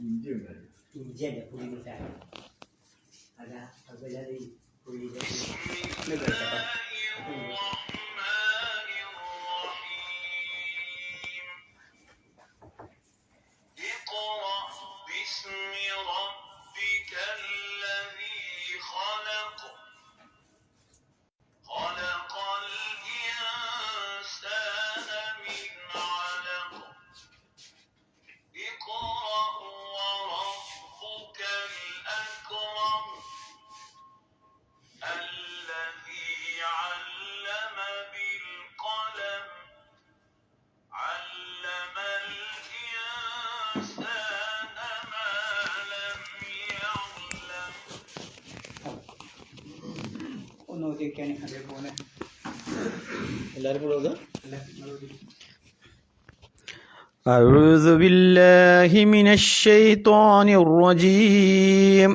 ഇഞ്ചിയല്ല പുളിമുട്ടായി അതാ അതുപോലെ അത് പുളിയുടെ ഒന്നോദിക്കാൻ അതേപോലെ എല്ലാവരും കൂടെ أعوذ بالله من الشيطان الرجيم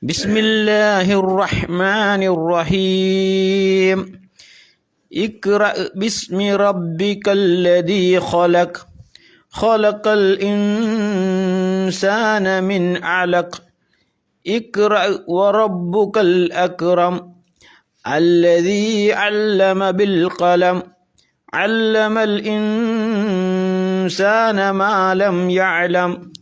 بسم الله الرحمن الرحيم اقرأ باسم ربك الذي خلق خلق الإنسان من علق اقرأ وربك الأكرم الذي علم بالقلم علم الإنسان ما لم يعلم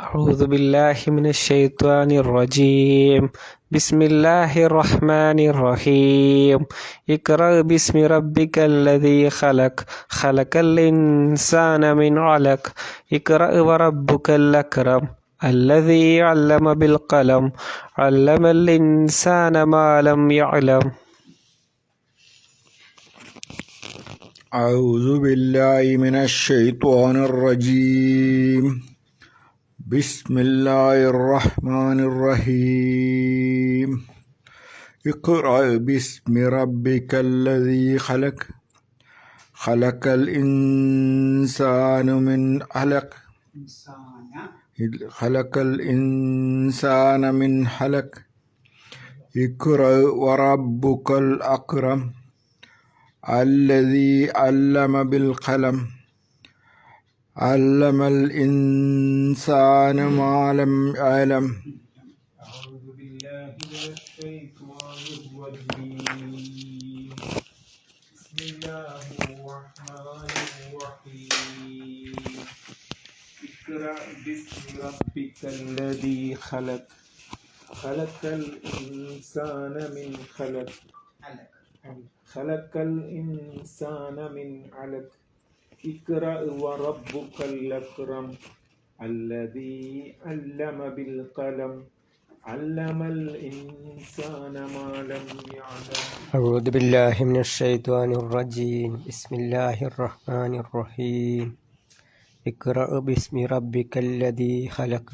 أعوذ بالله من الشيطان الرجيم بسم الله الرحمن الرحيم اقرأ باسم ربك الذي خلق خلق الإنسان من علق اقرأ وربك الأكرم الذي علم بالقلم علم الإنسان ما لم يعلم أعوذ بالله من الشيطان الرجيم بسم الله الرحمن الرحيم اقرأ باسم ربك الذي خلق خلق الإنسان من علق خلق الإنسان من حلق اقرأ وربك الأكرم الذي علم بالقلم علم الإنسان ما لم يعلم أعوذ بالله من الشيطان الرجيم بسم الله الرحمن الرحيم اقرأ باسم ربك الذي خلق خلق الإنسان من خلق خلق الإنسان من علق اقرأ وربك الأكرم الذي علم بالقلم علم الإنسان ما لم يعلم أعوذ بالله من الشيطان الرجيم بسم الله الرحمن الرحيم اقرأ باسم ربك الذي خلق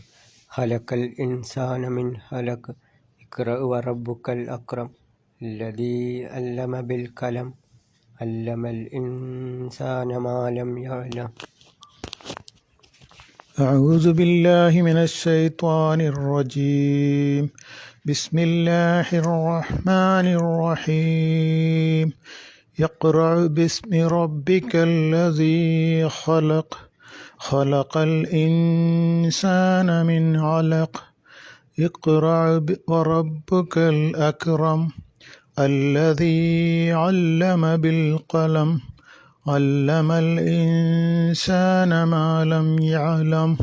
خلق الإنسان من خلق اقرأ وربك الأكرم الذي علم بالقلم علم الإنسان ما لم يعلم أعوذ بالله من الشيطان الرجيم بسم الله الرحمن الرحيم اقرأ باسم ربك الذي خلق خلق الإنسان من علق اقرأ وربك الأكرم الذي علم بالقلم علم الإنسان ما لم يعلم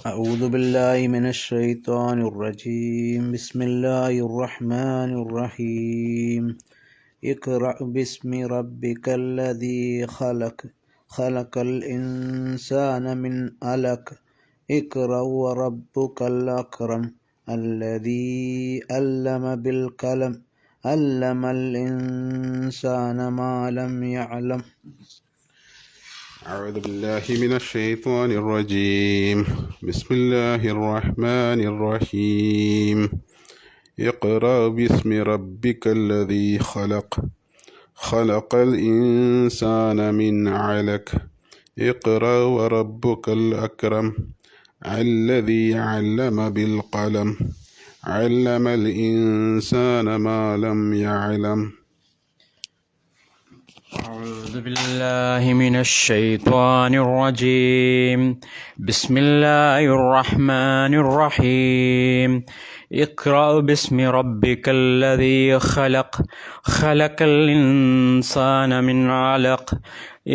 أعوذ بالله من الشيطان الرجيم بسم الله الرحمن الرحيم اقرأ باسم ربك الذي خلق خلق الإنسان من علق اقرأ وربك الأكرم الذي علم بالقلم علم الإنسان ما لم يعلم أعوذ بالله من الشيطان الرجيم بسم الله الرحمن الرحيم اقرأ باسم ربك الذي خلق خلق الإنسان من علق اقرأ وربك الأكرم الذي علم بالقلم علم الإنسان ما لم يعلم أعوذ بالله من الشيطان الرجيم. بسم الله الرحمن الرحيم. اقرأ باسم ربك الذي خلق. خلق الإنسان من علق.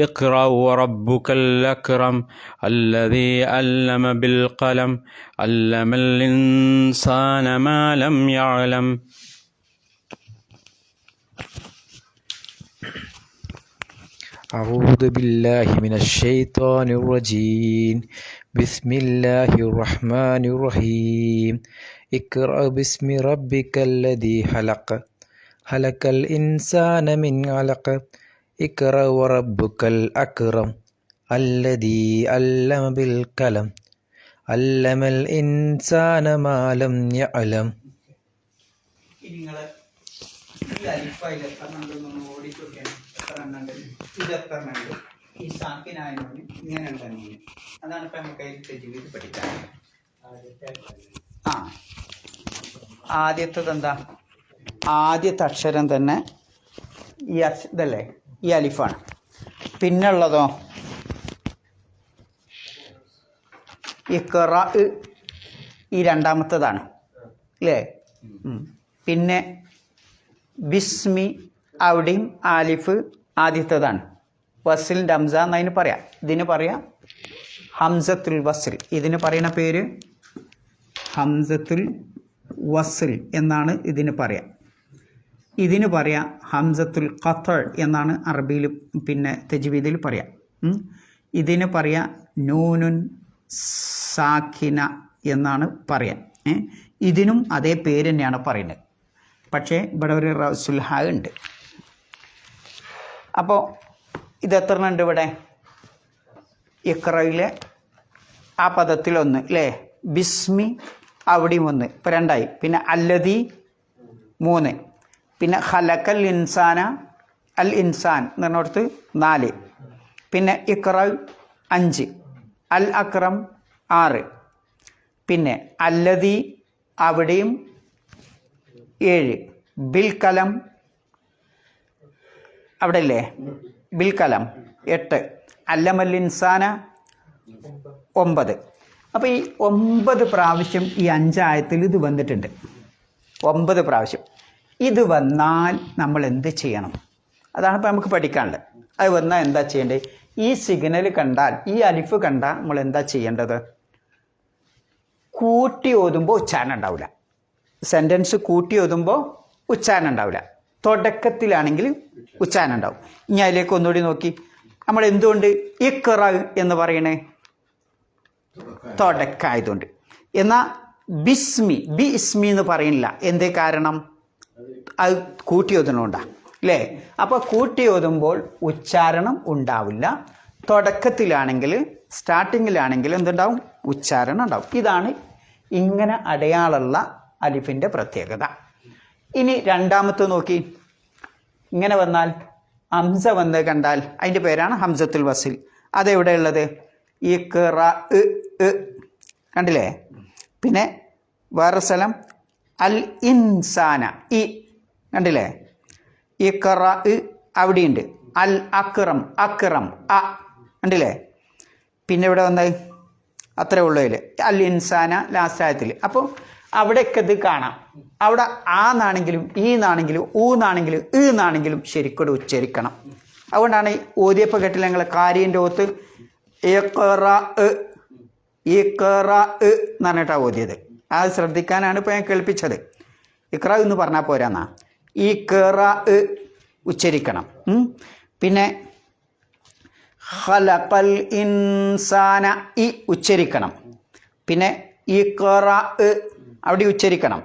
اقرأ وربك الأكرم الذي علم بالقلم علم الإنسان ما لم يعلم. أعوذ بالله من الشيطان الرجيم. بسم الله الرحمن الرحيم. اقرأ باسم ربك الذي خلق. خلق الإنسان من علق. اقرأ وربك الأكرم الذي علم بالقلم علم الإنسان ما لم يعلم. ഇനി നിങ്ങൾ ഈ അലിഫയിൽ എത്ര എണ്ണം ഓടിച്ചോക്കിയാണ് എത്ര എണ്ണം ഉണ്ട്, ഇത് എത്ര എണ്ണം ഉണ്ട്, ഈ സാക്കിനായതുകൊണ്ട് ഇങ്ങനെ ഉണ്ടെന്നു. അതാണ് ഇപ്പം നമുക്ക് അതിൽ തെജീവിത് പഠിക്കാൻ. ആദ്യത്തത് എന്താ? ആദ്യത്തെ അക്ഷരം തന്നെ ഈ ഇതല്ലേ, ഈ അലിഫാണ്. പിന്നുള്ളതോ ഇഖ്റ, ഈ രണ്ടാമത്തതാണ് അല്ലേ. പിന്നെ ബിസ്മി, അവിടെയും ആലിഫ് ആദ്യത്തതാണ്. വസിലിൻ്റെ ഹംസ എന്നതിന് പറയാം. ഇതിന് പറയാം ഹംസത്തുൽ വസിൽ. ഇതിന് പറയുന്ന പേര് ഹംസത്തുൽ വസിൽ എന്നാണ് ഇതിന് പറയാം. ഇതിന് പറയാം ഹംസത്തുൽ ഖത്അ എന്നാണ് അറബിയിൽ പിന്നെ തജ്വീദിൽ പറയാം. ഇതിന് പറയാം നൂനുൻ സാക്കിന എന്നാണ് പറയാൻ. ഇതിനും അതേ പേര് തന്നെയാണ് പറയുന്നത്. പക്ഷേ ഇവിടെ ഒരു റസുൽ ഹാ ഉണ്ട്. അപ്പോൾ ഇതെത്ര ഉണ്ട് ഇവിടെ? ഇഖ്റയിലെ ആ പദത്തിലൊന്ന് അല്ലേ, ബിസ്മി അവിടെയും ഒന്ന്, ഇപ്പോൾ രണ്ടായി. പിന്നെ അല്ലദീ 3, പിന്നെ ഖലഖൽ ഇൻസാന അൽ ഇൻസാൻ എന്ന് പറഞ്ഞിടത്ത് 4, പിന്നെ ഇഖ്റ 5, അൽ അക്രം 6, പിന്നെ അല്ലദീ അവിടെയും 7, ബിൽ കലം അവിടെ അല്ലേ, ബിൽ കലം 8, അല്ലമൽ ഇൻസാന 9. അപ്പോൾ ഈ 9 പ്രാവശ്യം ഈ 5 ആയത്തിൽ ഇത് വന്നിട്ടുണ്ട്. 9 പ്രാവശ്യം ഇത് വന്നാൽ നമ്മൾ എന്ത് ചെയ്യണം? അതാണ് ഇപ്പോൾ നമുക്ക് പഠിക്കാനുള്ളത്. അത് വന്നാൽ എന്താ ചെയ്യേണ്ടത്? ഈ സിഗ്നൽ കണ്ടാൽ, ഈ അലിഫ് കണ്ടാൽ നമ്മൾ എന്താ ചെയ്യേണ്ടത്? കൂട്ടി ഓതുമ്പോൾ ഉച്ചാരണം ഉണ്ടാവില്ല. സെൻറ്റൻസ് കൂട്ടി ഓതുമ്പോൾ ഉച്ചാരണം ഉണ്ടാവില്ല. തുടക്കത്തിലാണെങ്കിൽ ഉച്ചാരണം ഉണ്ടാവും. ഇനി അതിലേക്ക് ഒന്നുകൂടി നോക്കി. നമ്മൾ എന്തുകൊണ്ട് ഇഖ്റ എന്ന് പറയണേ? തുടക്കമായതുകൊണ്ട്. എന്നാൽ ബിസ്മി, ബി ഇസ്മി എന്ന് പറയുന്നില്ല. എന്തേ കാരണം? അത് കൂട്ടി ഓതുന്നുണ്ടാ അല്ലേ. അപ്പോൾ കൂട്ടി ഓതുമ്പോൾ ഉച്ചാരണം ഉണ്ടാവില്ല. തുടക്കത്തിലാണെങ്കിൽ, സ്റ്റാർട്ടിങ്ങിലാണെങ്കിൽ എന്തുണ്ടാവും? ഉച്ചാരണം ഉണ്ടാവും. ഇതാണ് ഇങ്ങനെ അടയാളമുള്ള അലിഫിൻ്റെ പ്രത്യേകത. ഇനി രണ്ടാമത്തെ നോക്കി. ഇങ്ങനെ വന്നാൽ ഹംസ വന്ന് കണ്ടാൽ അതിൻ്റെ പേരാണ് ഹംസത്തുൽ വസിൽ. അതെവിടെയുള്ളത്? ഇഖ്റ കണ്ടില്ലേ. പിന്നെ വേറെ സ്ഥലം അൽ ഇൻസാന, ഈ കണ്ടില്ലേ. ഇഖ്റ അവിടെയുണ്ട്. അൽ അക്രം, അക്രം അ കണ്ടില്ലേ. പിന്നെ ഇവിടെ വന്നത് അത്രേ ഉള്ളൂ. അതിൽ അൽ ഇൻസാന ലാസ്റ്റ് ആയത്തിൽ. അപ്പോൾ അവിടെയൊക്കെ ഇത് കാണാം. അവിടെ ആന്നാണെങ്കിലും ഈന്നാണെങ്കിലും ഊന്നാണെങ്കിലും ഈന്നാണെങ്കിലും ശരിക്കൂടെ ഉച്ചരിക്കണം. അതുകൊണ്ടാണ് ഓതിയപ്പോൾ കേട്ടില്ല ഞങ്ങൾ കാര്യൻ്റെ ഓത്ത് ഇഖ്റ എന്ന് പറഞ്ഞിട്ടാണ് ഓതിയത്. അത് ശ്രദ്ധിക്കാനാണ് ഇപ്പോൾ ഞാൻ കേൾപ്പിച്ചത്. ഇഖ്റ എന്ന് പറഞ്ഞാൽ പോരാന്നാ, ഇഖ്റ ഉച്ചരിക്കണം. പിന്നെ ഖലഖൽ ഇൻസാന ഈ ഉച്ചരിക്കണം. പിന്നെ ഇഖ്റ അവിടെ ഉച്ചരിക്കണം.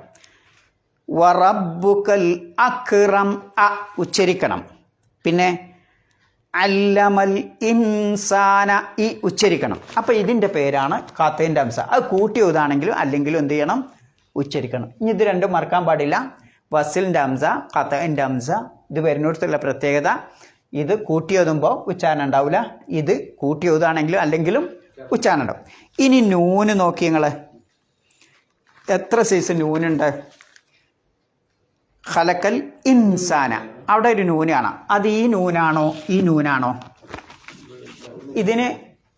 വറബ്ബുക്കൽ അക്രം അ ഉച്ചരിക്കണം. പിന്നെ അല്ലമൽ ഇൻസാന ഈ ഉച്ചരിക്കണം. അപ്പോൾ ഇതിൻ്റെ പേരാണ് ഖാത്തയിൻ്റെ ഹംസ. അത് കൂട്ടി ഓതാണെങ്കിലും അല്ലെങ്കിലും എന്ത് ചെയ്യണം? ഉച്ചരിക്കണം. ഇനി ഇത് രണ്ടും മറക്കാൻ പാടില്ല. വസിലിൻ്റെ ഹംസ, ഖാത്തയിൻ്റെ ഹംസ. ഇത് വരുന്നിടത്തുള്ള പ്രത്യേകത, ഇത് കൂട്ടി ഓതുമ്പോൾ ഉച്ചാരണം ഉണ്ടാവില്ല. ഇത് കൂട്ടി ഓതാണെങ്കിലും അല്ലെങ്കിലും ഉച്ചാരണം ഉണ്ടാവും. ഇനി നൂന് നോക്കി നിങ്ങൾ. എത്ര സൈസ് നൂനുണ്ട്? ഖലക്കൽ ഇൻസാന അവിടെ ഒരു നൂനാണ്. അത് ഈ നൂനാണോ ഈ നൂനാണോ? ഇതിന്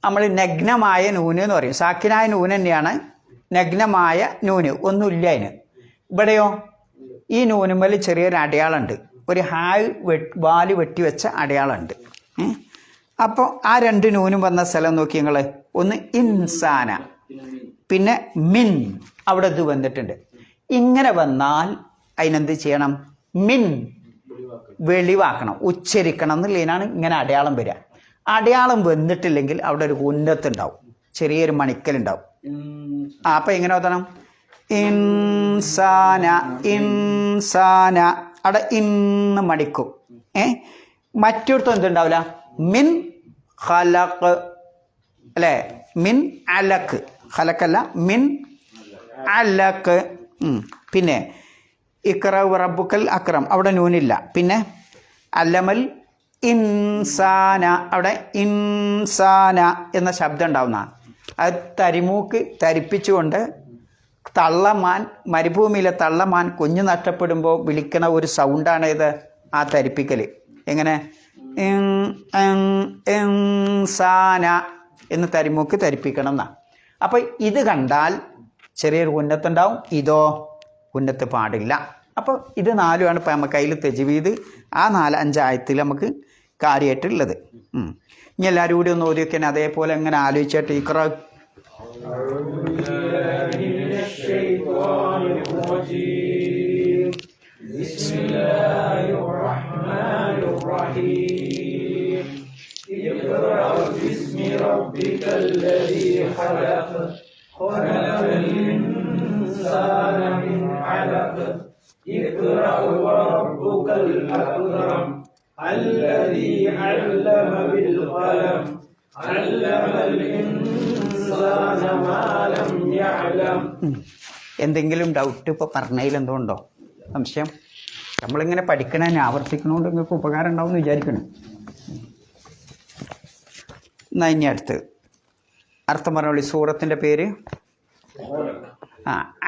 നമ്മൾ നഗ്നമായ നൂന് എന്ന് പറയും. സാക്കിനായ നൂന് തന്നെയാണ് നഗ്നമായ നൂന്, ഒന്നുമില്ല അതിന്. ഇവിടെയോ ഈ നൂനുമ്മൽ ചെറിയൊരു അടയാളമുണ്ട്, ഒരു ഹായ് വാല് വെട്ടിവെച്ച അടയാളമുണ്ട്. അപ്പോൾ ആ രണ്ട് നൂനും വന്ന സ്ഥലം നോക്കി നിങ്ങൾ. ഒന്ന് ഇൻസാന, പിന്നെ മിൻ, അവിടെ ഇത് വന്നിട്ടുണ്ട്. ഇങ്ങനെ വന്നാൽ അതിനെന്ത് ചെയ്യണം? മിൻ വെളിവാക്കണം, ഉച്ചരിക്കണം എന്നുള്ളതിനാണ് ഇങ്ങനെ അടയാളം വരിക. അടയാളം വന്നിട്ടില്ലെങ്കിൽ അവിടെ ഒരു ഉന്നത്തുണ്ടാവും, ചെറിയൊരു മണിക്കലുണ്ടാവും. അപ്പം എങ്ങനെ ഓതണം? ഇൻസാന ഇൻസാന, അവിടെ ഇന്ന് മണിക്കും. മറ്റൊരുത്തും എന്തുണ്ടാവില്ല? മിൻ ഖലഖ് അല്ലേ? മിൻ അലക്ക്, ഖലക്കല്ല, മിൻ അലക്ക്. പിന്നെ ഇഖ്റഉ റബ്ബുക്കൽ അക്രം, അവിടെ നൂനില്ല. പിന്നെ അല്ലമൽ ഇൻസാന, അവിടെ ഇൻസാന എന്ന ശബ്ദം ഉണ്ടാവുന്ന, അത് തരിമൂക്ക് ധരിപ്പിച്ചുകൊണ്ട് തള്ളമാൻ, മരുഭൂമിയിലെ തള്ളമാൻ കുഞ്ഞു നഷ്ടപ്പെടുമ്പോൾ വിളിക്കണ ഒരു സൗണ്ടാണ് ഇത്, ആ ധരിപ്പിക്കൽ. എങ്ങനെ? ഇൻസാന എന്ന് തരിമൂക്ക് ധരിപ്പിക്കണം എന്നാ. അപ്പം ഇത് കണ്ടാൽ ചെറിയൊരു ഉന്നത്തുണ്ടാവും, ഇതോ ഉന്നത്ത് പാടില്ല. അപ്പോൾ ഇത് നാലുമാണ് ഇപ്പം നമുക്ക് അതിൽ തജ്വീദ് ആ 4-5 ആയത്തിൽ നമുക്ക് കാര്യമായിട്ടുള്ളത്. ഇനി എല്ലാവരും കൂടി ഒന്ന് ഓതി വെക്കാൻ അതേപോലെ എങ്ങനെ ആലോചിച്ചിട്ട് ഇഖ്റ. اقرأ وربك الأكرم الذي علم بالقلم علم الإنسان ما لم يعلم. എന്തെങ്കിലും ഡൗട്ട് ഇപ്പോൾ പറഞ്ഞതിൽ എന്തുകൊണ്ടോ സംശയം? നമ്മളിങ്ങനെ പഠിക്കണതിനെ ആവർത്തിക്കണോണ്ട് നിങ്ങൾക്ക് ഉപകാരം ഉണ്ടാവും എന്ന് വിചാരിക്കണം. എന്നാ ഇനി അടുത്ത് അർത്ഥം പറഞ്ഞോളി. സൂറത്തിൻ്റെ പേര്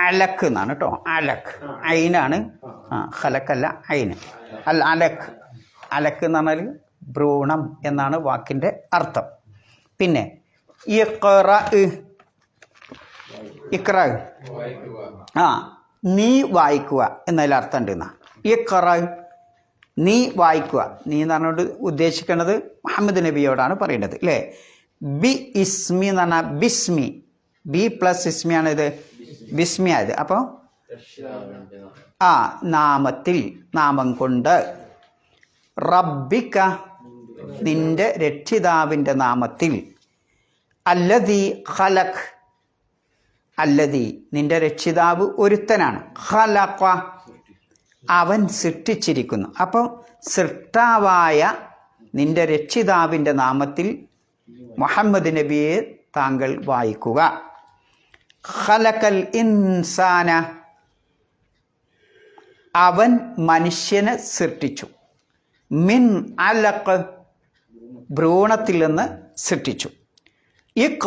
അലക്ക് എന്നാണ് കേട്ടോ. അലക്ക് ഐനാണ്, ഖലക്കല്ല ഐന്. അൽ അലക്ക്, അലക്ക് എന്ന് പറഞ്ഞാൽ ഭ്രൂണം എന്നാണ് വാക്കിൻ്റെ അർത്ഥം. പിന്നെ ഇഖ്റ, ഇഖ്റ നീ വായിക്കുക എന്നതിൽ അർത്ഥം ഉണ്ട് എന്നാ. ഇഖ്റ നീ വായിക്കുക. നീ എന്ന് പറഞ്ഞുകൊണ്ട് ഉദ്ദേശിക്കുന്നത് മുഹമ്മദ് നബിയോടാണ് പറയുന്നത് അല്ലേ. ബി ഇസ്മി എന്ന് പറഞ്ഞാൽ ബിസ്മി, ബി പ്ലസ് ഇസ്മിയാണ് ഇത് ബിസ്മി ആയത്. അപ്പോൾ നാമത്തിൽ, നാമം കൊണ്ട്. റബ്ബിക നിന്റെ രക്ഷിതാവിൻ്റെ നാമത്തിൽ. അല്ലദീ ഖലഖ്, അല്ലദീ നിന്റെ രക്ഷിതാവ് ഒരുത്തനാണ്. ഖലഖ അവൻ സൃഷ്ടിച്ചിരിക്കുന്നു. അപ്പോൾ സൃഷ്ടാവായ നിന്റെ രക്ഷിതാവിൻ്റെ നാമത്തിൽ മുഹമ്മദ് നബിയെ താങ്കൾ വായിക്കുക. ഖലഖൽ ഇൻസാന അവൻ മനുഷ്യനെ സൃഷ്ടിച്ചു. മിൻ അലഖ് ഭ്രൂണത്തിൽ നിന്ന് സൃഷ്ടിച്ചു. ഇഖ്റ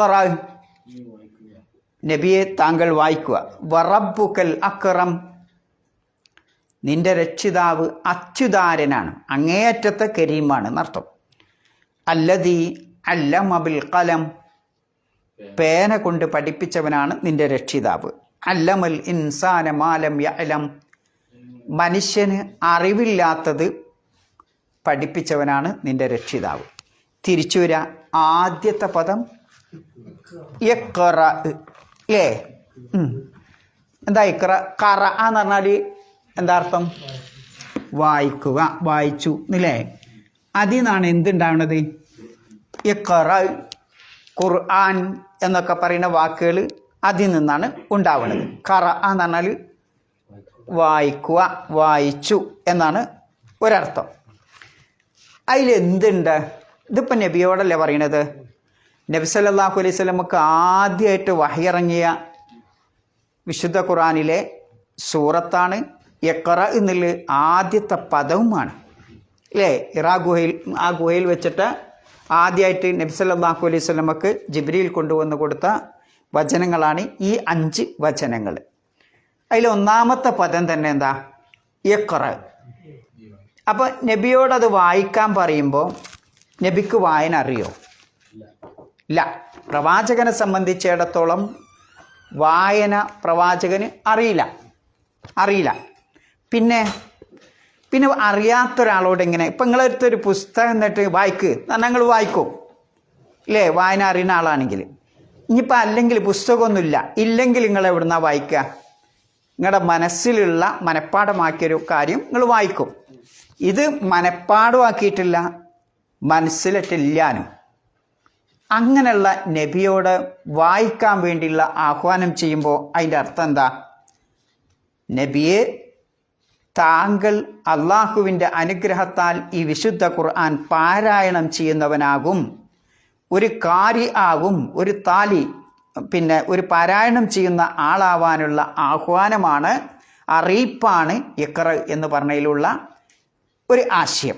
നബിയെ താങ്കൾ വായിക്കുക. വറബ്ബുക്കൽ അക്രം നിന്റെ രക്ഷിതാവ് അച്യുതാരനാണ്, അങ്ങേയറ്റത്തെ കരീമാണ് എന്നർത്ഥം. അല്ലദീ അല്ലമ ബിൽ ഖലം പേന കൊണ്ട് പഠിപ്പിച്ചവനാണ് നിന്റെ രക്ഷിതാവ്. അല്ലമൽ ഇൻസാന മാലം യഅലം മനുഷ്യന് അറിവില്ലാത്തത് പഠിപ്പിച്ചവനാണ് നിന്റെ രക്ഷിതാവ്. തിരിച്ചു വരിക. ആദ്യത്തെ പദം ഇഖ്റ അല്ലേ? എന്താ ഇഖ്റ? ഖറ എന്ന് പറഞ്ഞാൽ എന്താ അർത്ഥം? വായിക്കുക, വായിച്ചു എന്നല്ലേ. അതിൽ നിന്നാണ് എന്തുണ്ടാവുന്നത്? ഇഖ്റ, ഖുർആൻ എന്നൊക്കെ പറയുന്ന വാക്കുകൾ അതിൽ നിന്നാണ് ഉണ്ടാവുന്നത്. ഖറ എന്ന് പറഞ്ഞാൽ വായിക്കുക, വായിച്ചു എന്നാണ് ഒരർത്ഥം. അതിലെന്തുണ്ട്? ഇതിപ്പോൾ നബിയോടല്ലേ പറയണത്. നബി സല്ലല്ലാഹു അലൈഹി വസല്ലമക്ക് ആദ്യമായിട്ട് വഹയിറങ്ങിയ വിശുദ്ധ ഖുർആനിലെ സൂറത്താണ് ഇഖ്റ എന്നുള്ള ആദ്യത്തെ പദവുമാണ് അല്ലേ. ആ ഗുഹയിൽ വെച്ചിട്ട് ആദ്യമായിട്ട് നബി സല്ലല്ലാഹു അലൈഹി വസല്ലമക്ക് ജിബ്രീൽ കൊണ്ടുവന്ന് കൊടുത്ത വചനങ്ങളാണ് ഈ 5 വചനങ്ങൾ. അതിൽ ഒന്നാമത്തെ പദം തന്നെ എന്താ? ഇഖ്റ. അപ്പോൾ നബിയോടത് വായിക്കാൻ പറയുമ്പോൾ നബിക്ക് വായന അറിയോ? ഇല്ല. പ്രവാചകനെ സംബന്ധിച്ചിടത്തോളം വായന പ്രവാചകന് അറിയില്ല. പിന്നെ അറിയാത്തൊരാളോട് എങ്ങനെ? ഇപ്പം നിങ്ങളടുത്തൊരു പുസ്തകം എന്നിട്ട് വായിക്ക് ഞങ്ങൾ വായിക്കും ഇല്ലേ, വായന അറിയുന്ന ആളാണെങ്കിൽ. ഇനിയിപ്പോൾ അല്ലെങ്കിൽ പുസ്തകമൊന്നുമില്ല, ഇല്ലെങ്കിൽ നിങ്ങൾ എവിടുന്നാ വായിക്കുക? നിങ്ങളുടെ മനസ്സിലുള്ള മനഃപ്പാഠമാക്കിയൊരു കാര്യം നിങ്ങൾ വായിക്കും. ഇത് മനഃപ്പാഠമാക്കിയിട്ടില്ല, മനസ്സിലിട്ടില്ലാനും. അങ്ങനെയുള്ള നബിയോട് വായിക്കാൻ വേണ്ടിയുള്ള ആഹ്വാനം ചെയ്യുമ്പോൾ അതിൻ്റെ അർത്ഥം എന്താ? നബിയെ, താങ്കൾ അള്ളാഹുവിൻ്റെ അനുഗ്രഹത്താൽ ഈ വിശുദ്ധ ഖുർആൻ പാരായണം ചെയ്യുന്നവനാകും, ഒരു കാരി ആകും, ഒരു താലി ഒരു പാരായണം ചെയ്യുന്ന ആളാവാനുള്ള ആഹ്വാനമാണ്, അറിയിപ്പാണ് ഇഖ്റ എന്ന് പറഞ്ഞതിലുള്ള ഒരു ആശയം.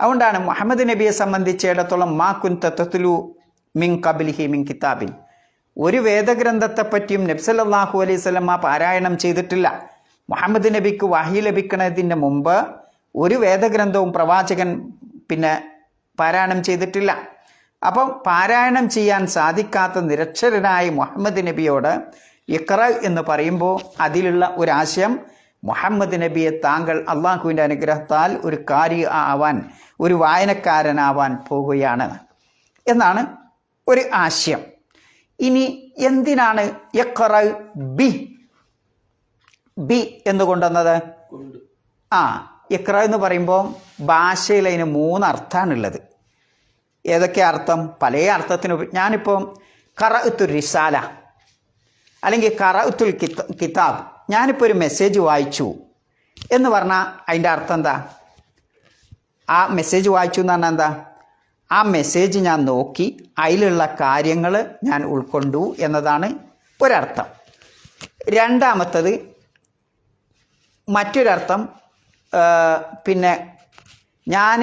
അതുകൊണ്ടാണ് മുഹമ്മദ് നബിയെ സംബന്ധിച്ചിടത്തോളം മാ കുൻത തത്ലു മിൻ ഖബ്ലിഹി മിൻ കിതാബിൻ, ഒരു വേദഗ്രന്ഥത്തെപ്പറ്റിയും നബി സല്ലല്ലാഹു അലൈഹി വസല്ലം പാരായണം ചെയ്തിട്ടില്ല. മുഹമ്മദ് നബിക്ക് വഹി ലഭിക്കുന്നതിന് മുമ്പ് ഒരു വേദഗ്രന്ഥവും പ്രവാചകൻ പാരായണം ചെയ്തിട്ടില്ല. അപ്പം പാരായണം ചെയ്യാൻ സാധിക്കാത്ത നിരക്ഷരനായ മുഹമ്മദ് നബിയോട് ഇഖ്റ എന്ന് പറയുമ്പോൾ അതിലുള്ള ഒരാശയം, മുഹമ്മദ് നബിയെ താങ്കൾ അള്ളാഹുവിൻ്റെ അനുഗ്രഹത്താൽ ഒരു കാരി ആവാൻ, ഒരു വായനക്കാരനാവാൻ പോകുകയാണ് എന്നാണ് ഒരു ആശയം. ഇനി എന്തിനാണ് ഇഖ്റ ബി എന്ന് കൊണ്ടുവന്നത്? ഇഖ്റ എന്ന് പറയുമ്പോൾ ഭാഷയിൽ അതിന് 3 അർത്ഥമാണുള്ളത്. ഏതൊക്കെ അർത്ഥം? പല അർത്ഥത്തിന്. ഞാനിപ്പോൾ ഖറഅത്തുർ റിസാല അല്ലെങ്കിൽ ഖറഅത്തുൽ കിതാബ്, ഞാനിപ്പോൾ ഒരു മെസ്സേജ് വായിച്ചു എന്ന് പറഞ്ഞാൽ അതിൻ്റെ അർത്ഥം എന്താ? ആ മെസ്സേജ് വായിച്ചു എന്ന് പറഞ്ഞാൽ എന്താ? ആ മെസ്സേജ് ഞാൻ നോക്കി അതിലുള്ള കാര്യങ്ങൾ ഞാൻ ഉൾക്കൊണ്ടു എന്നതാണ് ഒരർത്ഥം. രണ്ടാമത്തത് മറ്റൊരർത്ഥം, ഞാൻ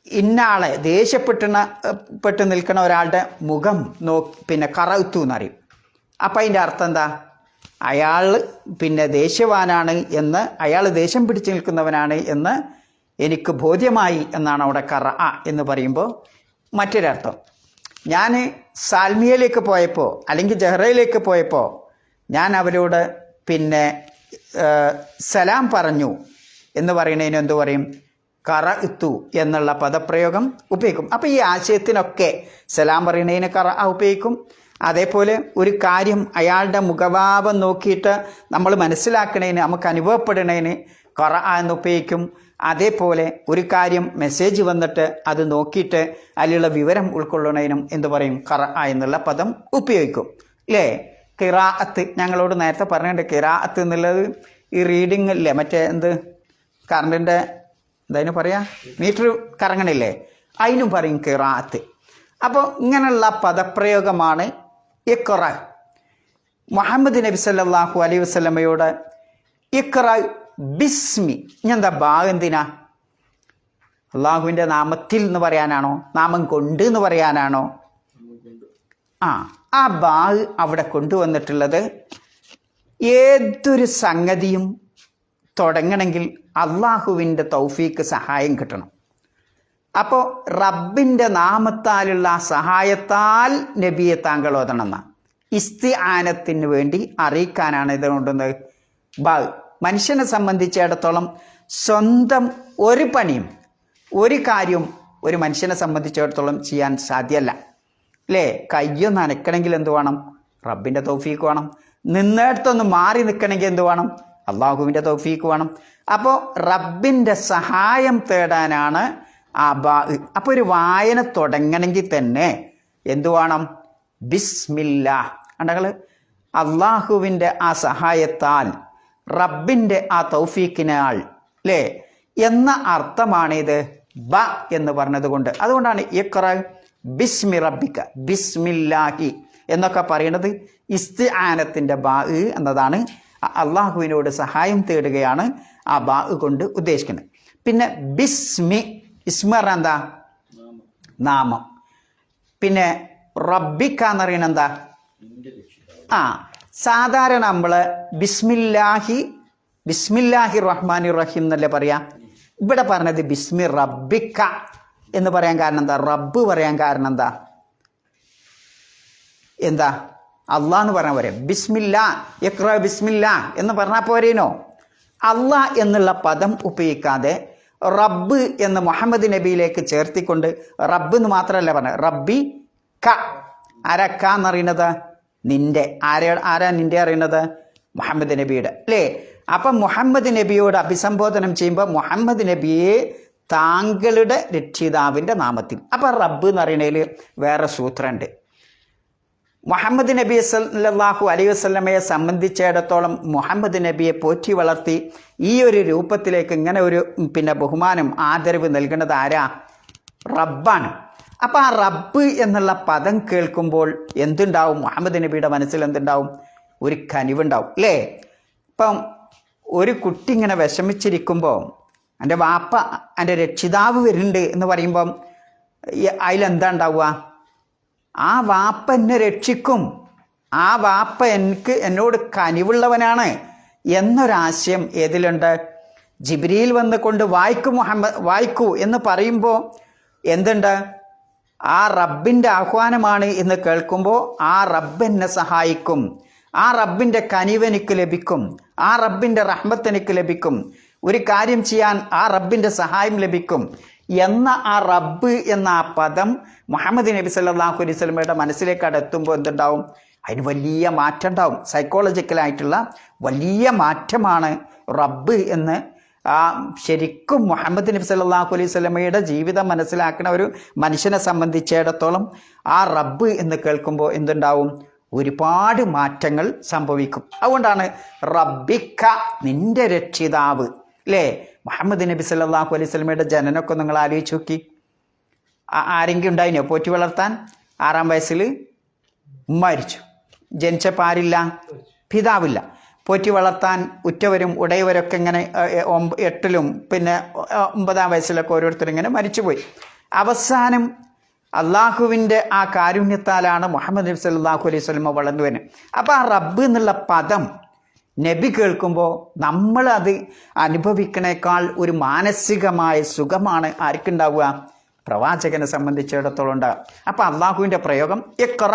ഇന്നാളെ ദേഷ്യപ്പെട്ട് നിൽക്കുന്ന ഒരാളുടെ മുഖം ഖറഅത്തു എന്നറിയും. അപ്പം അതിൻ്റെ അർത്ഥം എന്താ? അയാൾ ദേഷ്യവാനാണ് എന്ന്, അയാൾ ദേഷ്യം പിടിച്ചു നിൽക്കുന്നവനാണ് എന്ന് എനിക്ക് ബോധ്യമായി എന്നാണ് അവിടെ ഖറഅ എന്ന് പറയുമ്പോൾ മറ്റൊരർത്ഥം. ഞാൻ സാൽമിയയിലേക്ക് പോയപ്പോൾ അല്ലെങ്കിൽ ജഹ്റയിലേക്ക് പോയപ്പോൾ ഞാൻ അവരോട് സലാം പറഞ്ഞു എന്ന് പറയുന്നതിന് എന്തു പറയും? ഖറഅത്തു എന്നുള്ള പദപ്രയോഗം ഉപയോഗിക്കും. അപ്പോൾ ഈ ആശയത്തിനൊക്കെ സലാം പറയുന്നതിന് ഖറഅ ഉപയോഗിക്കും. അതേപോലെ ഒരു കാര്യം അയാളുടെ മുഖഭാവം നോക്കിയിട്ട് നമ്മൾ മനസ്സിലാക്കുന്നതിന്, നമുക്ക് അനുഭവപ്പെടുന്നതിന് ഖറഅ എന്ന് ഉപയോഗിക്കും. അതേപോലെ ഒരു കാര്യം മെസ്സേജ് വന്നിട്ട് അത് നോക്കിയിട്ട് അതിലുള്ള വിവരം ഉൾക്കൊള്ളുന്നതിനും എന്തു പറയും? ഖറഅ എന്നുള്ള പദം ഉപയോഗിക്കും അല്ലേ? ഖിറാഅത്ത് ഞങ്ങളോട് നേരത്തെ പറഞ്ഞിട്ടുണ്ട്. ഖിറാഅത്ത് എന്നുള്ളത് ഈ റീഡിങ് അല്ലേ, മറ്റേ കറണ്ടിൻ്റെ എന്തായാലും പറയാ, മീറ്റർ കറങ്ങണില്ലേ, അതിനും പറയും ഖിറാഅത്ത്. അപ്പോൾ ഇങ്ങനെയുള്ള പദപ്രയോഗമാണ് ഇഖ്റ. മുഹമ്മദ് നബി സല്ലല്ലാഹു അലൈഹി വസല്ലമയോട് ഇഖ്റ ബിസ്മി, എന്താ എന്തിനാ? അള്ളാഹുവിൻ്റെ നാമത്തിൽ എന്ന് പറയാനാണോ? നാമം കൊണ്ട് എന്ന് പറയാനാണോ? ആ അവിടെ കൊണ്ടുവന്നിട്ടുള്ളത് ഏതൊരു സംഗതിയും തുടങ്ങണമെങ്കിൽ അള്ളാഹുവിൻ്റെ തൗഫീക്ക് സഹായം കിട്ടണം. അപ്പോൾ റബ്ബിൻ്റെ നാമത്താലുള്ള സഹായത്താൽ നബിയെ താങ്കൾ ഓതണമെന്ന ഇസ്തിആനത്തിന് വേണ്ടി അറിയിക്കാനാണ് ഇത് കൊണ്ടുവന്നത്. മനുഷ്യനെ സംബന്ധിച്ചിടത്തോളം സ്വന്തം ഒരു പണിയും ഒരു കാര്യവും ഒരു മനുഷ്യനെ സംബന്ധിച്ചിടത്തോളം ചെയ്യാൻ സാധ്യമല്ല അല്ലേ? കയ്യൊന്ന് അനക്കണമെങ്കിൽ എന്ത് വേണം? റബ്ബിൻ്റെ തൗഫീക്ക് വേണം. നിന്നിടത്തൊന്ന് മാറി നിൽക്കണമെങ്കിൽ എന്ത് വേണം? അള്ളാഹുവിൻ്റെ തൗഫീക്ക് വേണം. അപ്പോൾ റബ്ബിൻ്റെ സഹായം തേടാനാണ് അപ്പോൾ ഒരു വായന തുടങ്ങണമെങ്കിൽ തന്നെ എന്തു വേണം? ബിസ്മില്ലാ. കണ്ടങ്ങൾ, അള്ളാഹുവിൻ്റെ ആ സഹായത്താൽ, റബ്ബിൻ്റെ ആ തൗഫീക്കിനാൽ അല്ലേ എന്ന അർത്ഥമാണിത് എന്ന് പറഞ്ഞത് കൊണ്ട്. അതുകൊണ്ടാണ് ഇഖ്റ ബിസ്മി റബ്ബിക, ബിസ്മില്ലാഹി എന്നൊക്കെ പറയുന്നത് ഇസ്തിആനത്തിൻ്റെ എന്നതാണ്. അള്ളാഹുവിനോട് സഹായം തേടുകയാണ് ആ കൊണ്ട് ഉദ്ദേശിക്കുന്നത്. പിന്നെ ബിസ്മി, ഇസ്മ പറഞ്ഞാൽ എന്താ? നാമം. പിന്നെ റബ്ബിക്ക എന്ന് പറയുന്നത് എന്താ? സാധാരണ നമ്മൾ ബിസ്മില്ലാഹി ബിസ്മില്ലാഹിർ റഹ്മാനിർ റഹീം എന്നല്ലേ പറയാ. ഇവിടെ പറഞ്ഞത് ബിസ്മി റബ്ബിക്ക എന്ന് പറയാൻ കാരണം എന്താ? റബ്ബ് പറയാൻ കാരണം എന്താ? അള്ളാഹ് എന്ന് പറഞ്ഞാൽ പോരെ. ബിസ്മില്ലാ, ഇഖ്റ ബിസ്മില്ലാ എന്ന് പറഞ്ഞാൽ പോരേനോ? അള്ളാഹ് എന്നുള്ള പദം ഉപയോഗിക്കാതെ റബ്ബ് എന്ന് മുഹമ്മദ് നബിയിലേക്ക് ചേർത്തിക്കൊണ്ട് റബ്ബ് എന്ന് മാത്രമല്ല പറഞ്ഞത്, റബ്ബി ക. ആരാ ക എന്നറിയുന്നത്? നിന്റെ. ആരാ നിന്റെ അറിയുന്നത്? മുഹമ്മദ് നബിയുടെ അല്ലേ? അപ്പം മുഹമ്മദ് നബിയോട് അഭിസംബോധനം ചെയ്യുമ്പോൾ മുഹമ്മദ് നബിയെ താങ്കളുടെ രക്ഷിതാവിൻ്റെ നാമത്തിൽ. അപ്പം റബ്ബ് എന്ന് പറയുന്നതിൽ വേറെ സൂത്രമുണ്ട്. മുഹമ്മദ് നബി സല്ലല്ലാഹു അലൈഹി വസല്ലമയെ സംബന്ധിച്ചിടത്തോളം മുഹമ്മദ് നബിയെ പോറ്റി വളർത്തി ഈ ഒരു രൂപത്തിലേക്ക് ഇങ്ങനെ ഒരു ബഹുമാനം ആദരവ് നൽകുന്നത് ആരാ? റബ്ബാണ്. അപ്പം ആ റബ്ബ് എന്നുള്ള പദം കേൾക്കുമ്പോൾ എന്തുണ്ടാവും? മുഹമ്മദ് നബിയുടെ മനസ്സിൽ എന്തുണ്ടാവും? ഒരു കനിവുണ്ടാവും അല്ലേ? ഇപ്പം ഒരു കുട്ടി ഇങ്ങനെ വിഷമിച്ചിരിക്കുമ്പോൾ എൻ്റെ വാപ്പ, എൻ്റെ രക്ഷിതാവ് വരുന്നുണ്ട് എന്ന് പറയുമ്പം അതിലെന്താ ഉണ്ടാവുക? ആ വാപ്പ എന്നെ രക്ഷിക്കും, ആ വാപ്പ എന്നോട് കനിവുള്ളവനാണ് എന്നൊരാശയം ഏതിലുണ്ട്? ജിബ്രീൽ വന്നുകൊണ്ട് വായിക്കൂ എന്ന് പറയുമ്പോൾ എന്തുണ്ട്? ആ റബ്ബിൻ്റെ ആഹ്വാനമാണ് എന്ന് കേൾക്കുമ്പോൾ ആ റബ്ബ് എന്നെ സഹായിക്കും, ആ റബ്ബിൻ്റെ കനിവെനിക്ക് ലഭിക്കും, ആ റബ്ബിൻ്റെ റഹ്മത്ത് എനിക്ക് ലഭിക്കും, ഒരു കാര്യം ചെയ്യാൻ ആ റബ്ബിൻ്റെ സഹായം ലഭിക്കും എന്ന ആ റബ്ബ് എന്ന ആ പദം മുഹമ്മദ് നബി സല്ലല്ലാഹു അലൈഹി വസല്ലമയുടെ മനസ്സിലേക്ക് എത്തുമ്പോൾ എന്തുണ്ടാവും? അതിന് വലിയ മാറ്റം ഉണ്ടാവും. സൈക്കോളജിക്കലായിട്ടുള്ള വലിയ മാറ്റമാണ് റബ്ബ് എന്ന് ശരിക്കും മുഹമ്മദ് നബി സല്ലല്ലാഹു അലൈഹി വസല്ലമയുടെ ജീവിതം മനസ്സിലാക്കുന്ന ഒരു മനുഷ്യനെ സംബന്ധിച്ചിടത്തോളം ആ റബ്ബ് എന്ന് കേൾക്കുമ്പോൾ എന്തുണ്ടാവും? ഒരുപാട് മാറ്റങ്ങൾ സംഭവിക്കും. അതുകൊണ്ടാണ് റബ്ബിക്ക, നിന്റെ രക്ഷിതാവ് അല്ലേ? മുഹമ്മദ് നബി സല്ലല്ലാഹു അലൈഹി വസല്ലമയുടെ ജനനമൊക്കെ നിങ്ങൾ ആലോചിച്ച് നോക്കി. ആരെങ്കിലും ഉണ്ടായിനോ പോറ്റി വളർത്താൻ? 6-ാം വയസ്സിൽ മരിച്ചു. ജനിച്ചപ്പോൾ ആരില്ല? പിതാവില്ല. പോറ്റി വളർത്താൻ ഉറ്റവരും ഉടയവരൊക്കെ ഇങ്ങനെ 8-ലും 9-ാം വയസ്സിലൊക്കെ ഓരോരുത്തരും ഇങ്ങനെ മരിച്ചുപോയി. അവസാനം അള്ളാഹുവിൻ്റെ ആ കാരുണ്യത്താലാണ് മുഹമ്മദ് നബി സല്ലല്ലാഹു അലൈഹി വസല്ലമ വളർന്നു വരുന്നത്. അപ്പോൾ ആ റബ്ബ് എന്നുള്ള പദം നബി കേൾക്കുമ്പോൾ നമ്മളത് അനുഭവിക്കണേക്കാൾ ഒരു മാനസികമായ സുഖമാണ് ആർക്കുണ്ടാവുക? പ്രവാചകനെ സംബന്ധിച്ചിടത്തോളം ഉണ്ടാകുക. അപ്പോൾ അള്ളാഹുവിൻ്റെ പ്രയോഗം ഇഖ്റ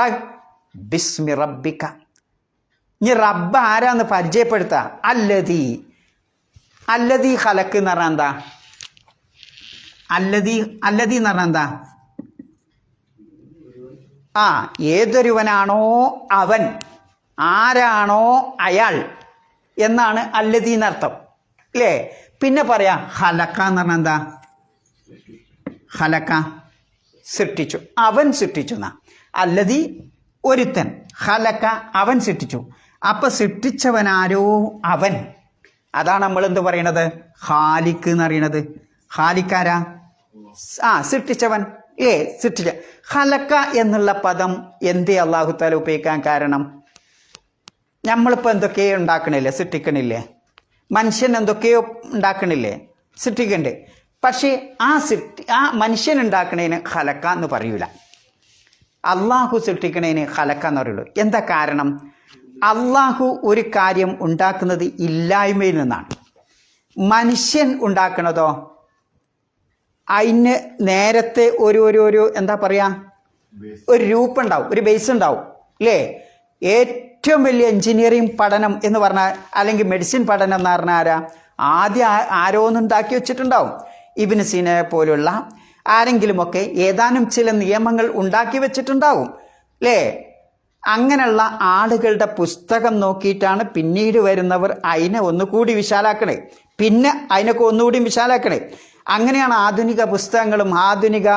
ബിസ്മി റബ്ബിക. ഇനി റബ്ബ് ആരാന്ന് പരിചയപ്പെടുത്തുക. അല്ലദീ ഖലഖ് എന്ന് പറഞ്ഞാൽ എന്താ? അല്ലദീ എന്ന് പറഞ്ഞാൽ എന്താ? ഏതൊരുവനാണോ അവൻ, ആരാണോ അയാൾ എന്നാണ് അല്ലദീ എന്നർത്ഥം അല്ലേ? പിന്നെ പറയാ ഖലഖ എന്ന് പറഞ്ഞാൽ എന്താ? ഖലഖ സൃഷ്ടിച്ചു, അവൻ സൃഷ്ടിച്ചു എന്നാ. അല്ലദീ ഒരുത്തൻ, ഖലഖ അവൻ സൃഷ്ടിച്ചു. അപ്പം സൃഷ്ടിച്ചവനാരോ അവൻ, അതാണ് നമ്മൾ എന്ത് പറയണത്? ഖാലിഖ് എന്ന് പറയണത്. ഖാലിഖാരാ? സൃഷ്ടിച്ചവൻ സൃഷ്ടിച്ച. ഖലഖ എന്നുള്ള പദം എന്തേ അല്ലാഹു തആല ഉപയോഗിക്കാൻ കാരണം? നമ്മളിപ്പോൾ എന്തൊക്കെയോ ഉണ്ടാക്കണില്ലേ, സൃഷ്ടിക്കണില്ലേ? മനുഷ്യൻ എന്തൊക്കെയോ ഉണ്ടാക്കണില്ലേ, സൃഷ്ടിക്കണ്ട്. പക്ഷേ ആ മനുഷ്യൻ ഉണ്ടാക്കണതിന് ഖലഖ എന്ന് പറയൂല, അള്ളാഹു സൃഷ്ടിക്കണതിന് ഖലഖ എന്ന് പറയുള്ളൂ. എന്താ കാരണം? അള്ളാഹു ഒരു കാര്യം ഉണ്ടാക്കുന്നത് ഇല്ലായ്മയിൽ നിന്നാണ്. മനുഷ്യൻ ഉണ്ടാക്കണതോ അതിന് നേരത്തെ ഒരു എന്താ പറയുക, ഒരു രൂപം ഉണ്ടാവും, ഒരു ബേസ് ഉണ്ടാവും അല്ലേ? ഏറ്റവും വലിയ എൻജിനീയറിംഗ് പഠനം എന്ന് പറഞ്ഞാൽ, അല്ലെങ്കിൽ മെഡിസിൻ പഠനം എന്ന് പറഞ്ഞാൽ ആദ്യം ആരോന്നുണ്ടാക്കി വെച്ചിട്ടുണ്ടാവും. ഇബ്നു സീന പോലുള്ള ആരെങ്കിലുമൊക്കെ ഏതാനും ചില നിയമങ്ങൾ ഉണ്ടാക്കി വെച്ചിട്ടുണ്ടാവും അല്ലേ? അങ്ങനെയുള്ള ആളുകളുടെ പുസ്തകം നോക്കിയിട്ടാണ് പിന്നീട് വരുന്നവർ അതിനെ ഒന്നുകൂടി വിശാലാക്കണേ, പിന്നെ അതിനൊക്കെ ഒന്നുകൂടി വിശാലാക്കണേ. അങ്ങനെയാണ് ആധുനിക പുസ്തകങ്ങളും ആധുനിക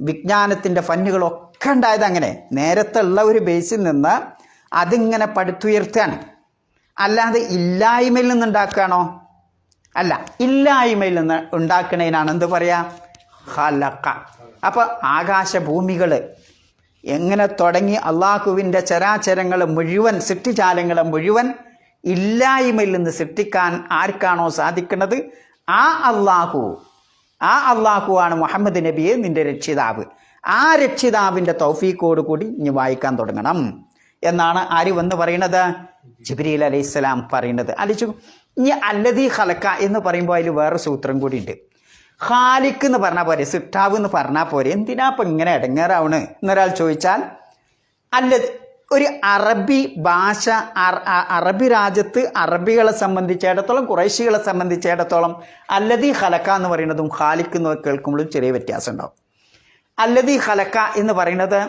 വിജ്ഞാനത്തിൻ്റെ ഫന്നുകളും ഒക്കെ ഉണ്ടായത്. അങ്ങനെ നേരത്തെ ഉള്ള ഒരു ബേസിൽ നിന്ന് അതിങ്ങനെ പടുത്തുയർത്താണ്. അല്ലാതെ ഇല്ലായ്മയിൽ നിന്ന് ഉണ്ടാക്കുകയാണോ? അല്ല, ഇല്ലായ്മയിൽ നിന്ന് ഉണ്ടാക്കണതിനാണ് എന്ത് പറയാ? ഖലഖ. അപ്പോൾ ആകാശഭൂമികൾ എങ്ങനെ തുടങ്ങി അള്ളാഹുവിൻ്റെ ചരാചരങ്ങൾ മുഴുവൻ, സൃഷ്ടിജാലങ്ങളെ മുഴുവൻ ഇല്ലായ്മയിൽ നിന്ന് സൃഷ്ടിക്കാൻ ആർക്കാണോ സാധിക്കുന്നത് ആ അള്ളാഹുവാണ് മുഹമ്മദ് നബിയെ നിന്റെ രക്ഷിതാവ്. ആ രക്ഷിതാവിൻ്റെ തൗഫീഖോട് കൂടി ഇനി വായിക്കാൻ തുടങ്ങണം. എന്നാണ് ആര് വന്ന് പറയുന്നത്? ജിബ്രീൽ അലൈഹിസ്സലാം പറയുന്നത്. ആലോചിച്ചു. ഇനി അല്ലദീ ഖലഖ എന്ന് പറയുമ്പോൾ അതിൽ വേറെ സൂത്രം കൂടി ഉണ്ട്. ഖാലിഖ് എന്ന് പറഞ്ഞാൽ പോരെ, സിട്ടാവ് എന്ന് പറഞ്ഞാൽ പോരെ, എന്തിനാ ഇപ്പം ഇങ്ങനെ ഇടങ്ങേറാവണ് എന്നൊരാൾ ചോദിച്ചാൽ, ഒരു അറബി ഭാഷ, അറബി രാജ്യത്ത് അറബികളെ സംബന്ധിച്ചിടത്തോളം, ഖുറൈശികളെ സംബന്ധിച്ചിടത്തോളം അല്ലദീ ഖലഖ എന്ന് പറയുന്നതും ഖാലിഖ് എന്ന് കേൾക്കുമ്പോഴും ചെറിയ വ്യത്യാസം ഉണ്ടാവും. അല്ലദീ ഖലഖ എന്ന് പറയുന്നത്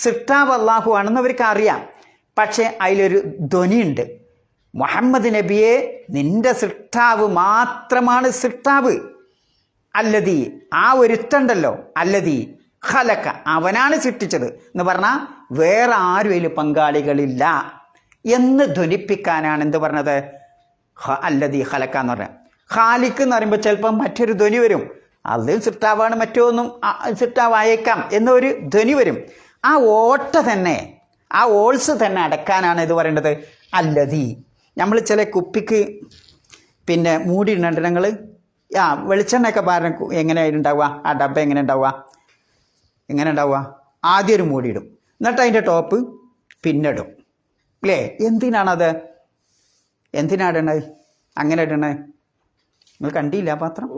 സിട്ടാവ് അള്ളാഹു ആണെന്ന് അവർക്ക് അറിയാം. പക്ഷേ അതിലൊരു ധ്വനിയുണ്ട്. മുഹമ്മദ് നബിയെ, നിന്റെ സിട്ടാവ് മാത്രമാണ് സിട്ടാവ്. അല്ലദീ, ആ ഒരുത്തണ്ടല്ലോ, അല്ലദീ ഖലഖ, അവനാണ് സൃഷ്ടിച്ചത് എന്ന് പറഞ്ഞാൽ വേറെ ആരും അതിൽ പങ്കാളികളില്ല എന്ന് ധ്വനിപ്പിക്കാനാണ് എന്ത് പറഞ്ഞത്? അല്ലദീ ഖലഖ എന്ന് പറഞ്ഞത്. ഖാലിഖ് എന്ന് പറയുമ്പോൾ ചിലപ്പോൾ മറ്റൊരു ധ്വനി വരും, അതും സിട്ടാവാണ്, മറ്റൊന്നും സിട്ടാവായേക്കാം എന്നൊരു ധ്വനി വരും. ആ ഓട്ട തന്നെ, ആ ഓൾസ് തന്നെ അടക്കാനാണ് ഇത് പറയേണ്ടത് അല്ലദീ. നമ്മൾ ചില കുപ്പിക്ക് പിന്നെ മൂടിയിടുന്നുണ്ട് ഞങ്ങൾ, വെളിച്ചെണ്ണയൊക്കെ പാരം എങ്ങനെയായിട്ട് ഉണ്ടാവുക, ആ ഡബ്ബ എങ്ങനെ ഉണ്ടാവുക, ആദ്യം ഒരു മൂടിയിടും, എന്നിട്ട് അതിൻ്റെ ടോപ്പ് പിന്നിടും അല്ലേ? എന്തിനാണത്? എന്തിനാടണത്? അങ്ങനെ ഇടണത് നിങ്ങൾ കണ്ടില്ല പാത്രം?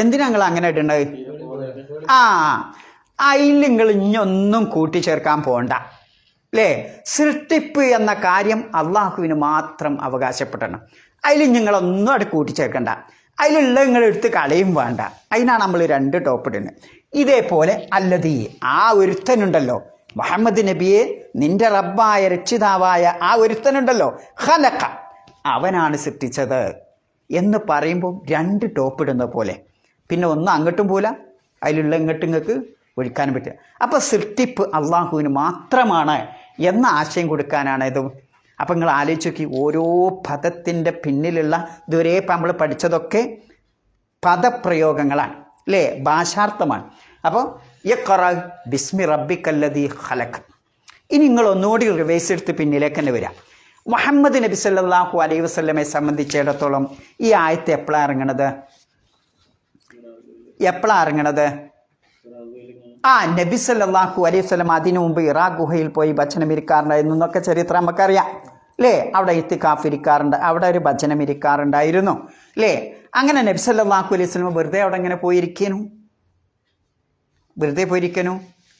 എന്തിനാ നിങ്ങൾ അങ്ങനെ ഇടണത്? അതിൽ നിങ്ങൾ ഇനിയൊന്നും കൂട്ടിച്ചേർക്കാൻ പോകണ്ട അല്ലേ? സൃഷ്ടിപ്പ് എന്ന കാര്യം അള്ളാഹുവിന് മാത്രം അവകാശപ്പെടണം. അതിൽ നിങ്ങളൊന്നും അവിടെ കൂട്ടിച്ചേർക്കണ്ട, അതിലുള്ള നിങ്ങൾ എടുത്ത് കളയും വേണ്ട. അതിനാണ് നമ്മൾ 2 ടോപ്പ് ഇടുന്നത്. ഇതേപോലെ അല്ലദീ, ആ ഒരുത്തനുണ്ടല്ലോ, മുഹമ്മദ് നബിയെ നിന്റെ റബ്ബായ രക്ഷിതാവായ ആ ഒരുത്തനുണ്ടല്ലോ, ഖലഖ, അവനാണ് സൃഷ്ടിച്ചത് എന്ന് പറയുമ്പോൾ 2 ടോപ്പ് ഇടുന്ന പോലെ, പിന്നെ ഒന്നും അങ്ങോട്ടും പോല, അതിലുള്ള ഇങ്ങോട്ടും നിങ്ങൾക്ക് ഒഴിക്കാനും പറ്റുക. അപ്പോൾ സൃഷ്ടിപ്പ് അള്ളാഹുവിന് മാത്രമാണ് എന്ന ആശയം കൊടുക്കാനാണ് ഇത്. അപ്പം നിങ്ങൾ ആലോചിച്ച് നോക്കി, ഓരോ പദത്തിൻ്റെ പിന്നിലുള്ള ഇതുവരെ ഇപ്പം നമ്മൾ പഠിച്ചതൊക്കെ പദപ്രയോഗങ്ങളാണ് അല്ലേ, ഭാഷാർത്ഥമാണ്. അപ്പോൾ ഇഖ്റ ബിസ്മി റബ്ബിക്കല്ലദീ ഖലഖ്. ഇനി നിങ്ങൾ ഒന്നുകൂടി റിവേഴ്സ് എടുത്ത് പിന്നിലേക്ക് തന്നെ വരാം. മുഹമ്മദ് നബി സല്ലല്ലാഹു അലൈഹി വസല്ലമയെ സംബന്ധിച്ചിടത്തോളം ഈ ആയത്ത് എപ്പോഴാണ് ഇറങ്ങണത്? നബി സല്ലല്ലാഹു അലൈഹി വസല്ലം അതിനു മുമ്പ് ഇറാ ഗുഹയിൽ പോയി ഭജനം ഇരിക്കാറുണ്ടായിരുന്നു എന്നൊക്കെ ചരിത്രം നമുക്കറിയാം അല്ലേ? അവിടെ ഇത്തിക്കാഫ് ഇരിക്കാറുണ്ട്, അവിടെ ഒരു ഭജനം ഇരിക്കാറുണ്ടായിരുന്നു അല്ലേ? അങ്ങനെ നബി സല്ലല്ലാഹു അലൈഹി വസല്ലം വെറുതെ അവിടെ ഇങ്ങനെ പോയിരിക്കണു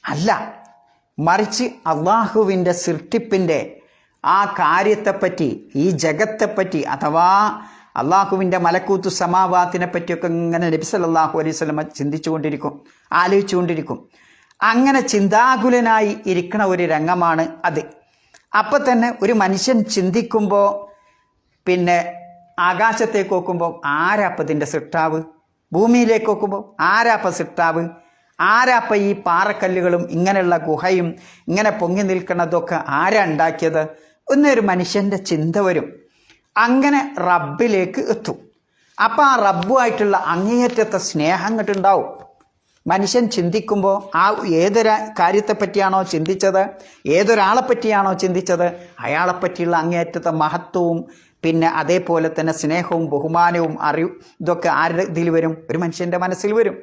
അല്ല, മറിച്ച് അള്ളാഹുവിൻ്റെ സൃഷ്ടിപ്പിൻ്റെ ആ കാര്യത്തെപ്പറ്റി, ഈ ജഗത്തെപ്പറ്റി, അഥവാ അള്ളാഹുവിൻ്റെ മലക്കൂത്തു സമാവാത്തിനെ പറ്റിയൊക്കെ ഇങ്ങനെ നബി സല്ലല്ലാഹു അലൈഹി വസല്ലം ചിന്തിച്ചുകൊണ്ടിരിക്കും, ആലോചിച്ചുകൊണ്ടിരിക്കും. അങ്ങനെ ചിന്താകുലനായി ഇരിക്കണ ഒരു രംഗമാണ് അത്. അപ്പം തന്നെ ഒരു മനുഷ്യൻ ചിന്തിക്കുമ്പോൾ, പിന്നെ ആകാശത്തേക്ക് നോക്കുമ്പോൾ ആരാപ്പതിൻ്റെ സൃഷ്ടാവ്, ഭൂമിയിലേക്ക് നോക്കുമ്പോൾ ആരാപ്പ സൃഷ്ടാവ്, ആരാപ്പ ഈ പാറക്കല്ലുകളും ഇങ്ങനെയുള്ള ഗുഹയും ഇങ്ങനെ പൊങ്ങി നിൽക്കുന്നതൊക്കെ ആരാ ഉണ്ടാക്കിയത് എന്നൊരു മനുഷ്യൻ്റെ ചിന്ത വരും. അങ്ങനെ റബ്ബിലേക്ക് എത്തും. അപ്പം ആ റബ്ബുമായിട്ടുള്ള അങ്ങേയറ്റത്തെ സ്നേഹം അങ്ങോട്ടുണ്ടാവും. മനുഷ്യൻ ചിന്തിക്കുമ്പോൾ ആ ഏതൊരു കാര്യത്തെപ്പറ്റിയാണോ ചിന്തിച്ചത്, ഏതൊരാളെ പറ്റിയാണോ ചിന്തിച്ചത്, അയാളെപ്പറ്റിയുള്ള അങ്ങേയറ്റത്തെ മഹത്വവും പിന്നെ അതേപോലെ തന്നെ സ്നേഹവും ബഹുമാനവും അറിവും ഇതൊക്കെ ആരുടെ ഇതിൽ വരും? ഒരു മനുഷ്യൻ്റെ മനസ്സിൽ വരും.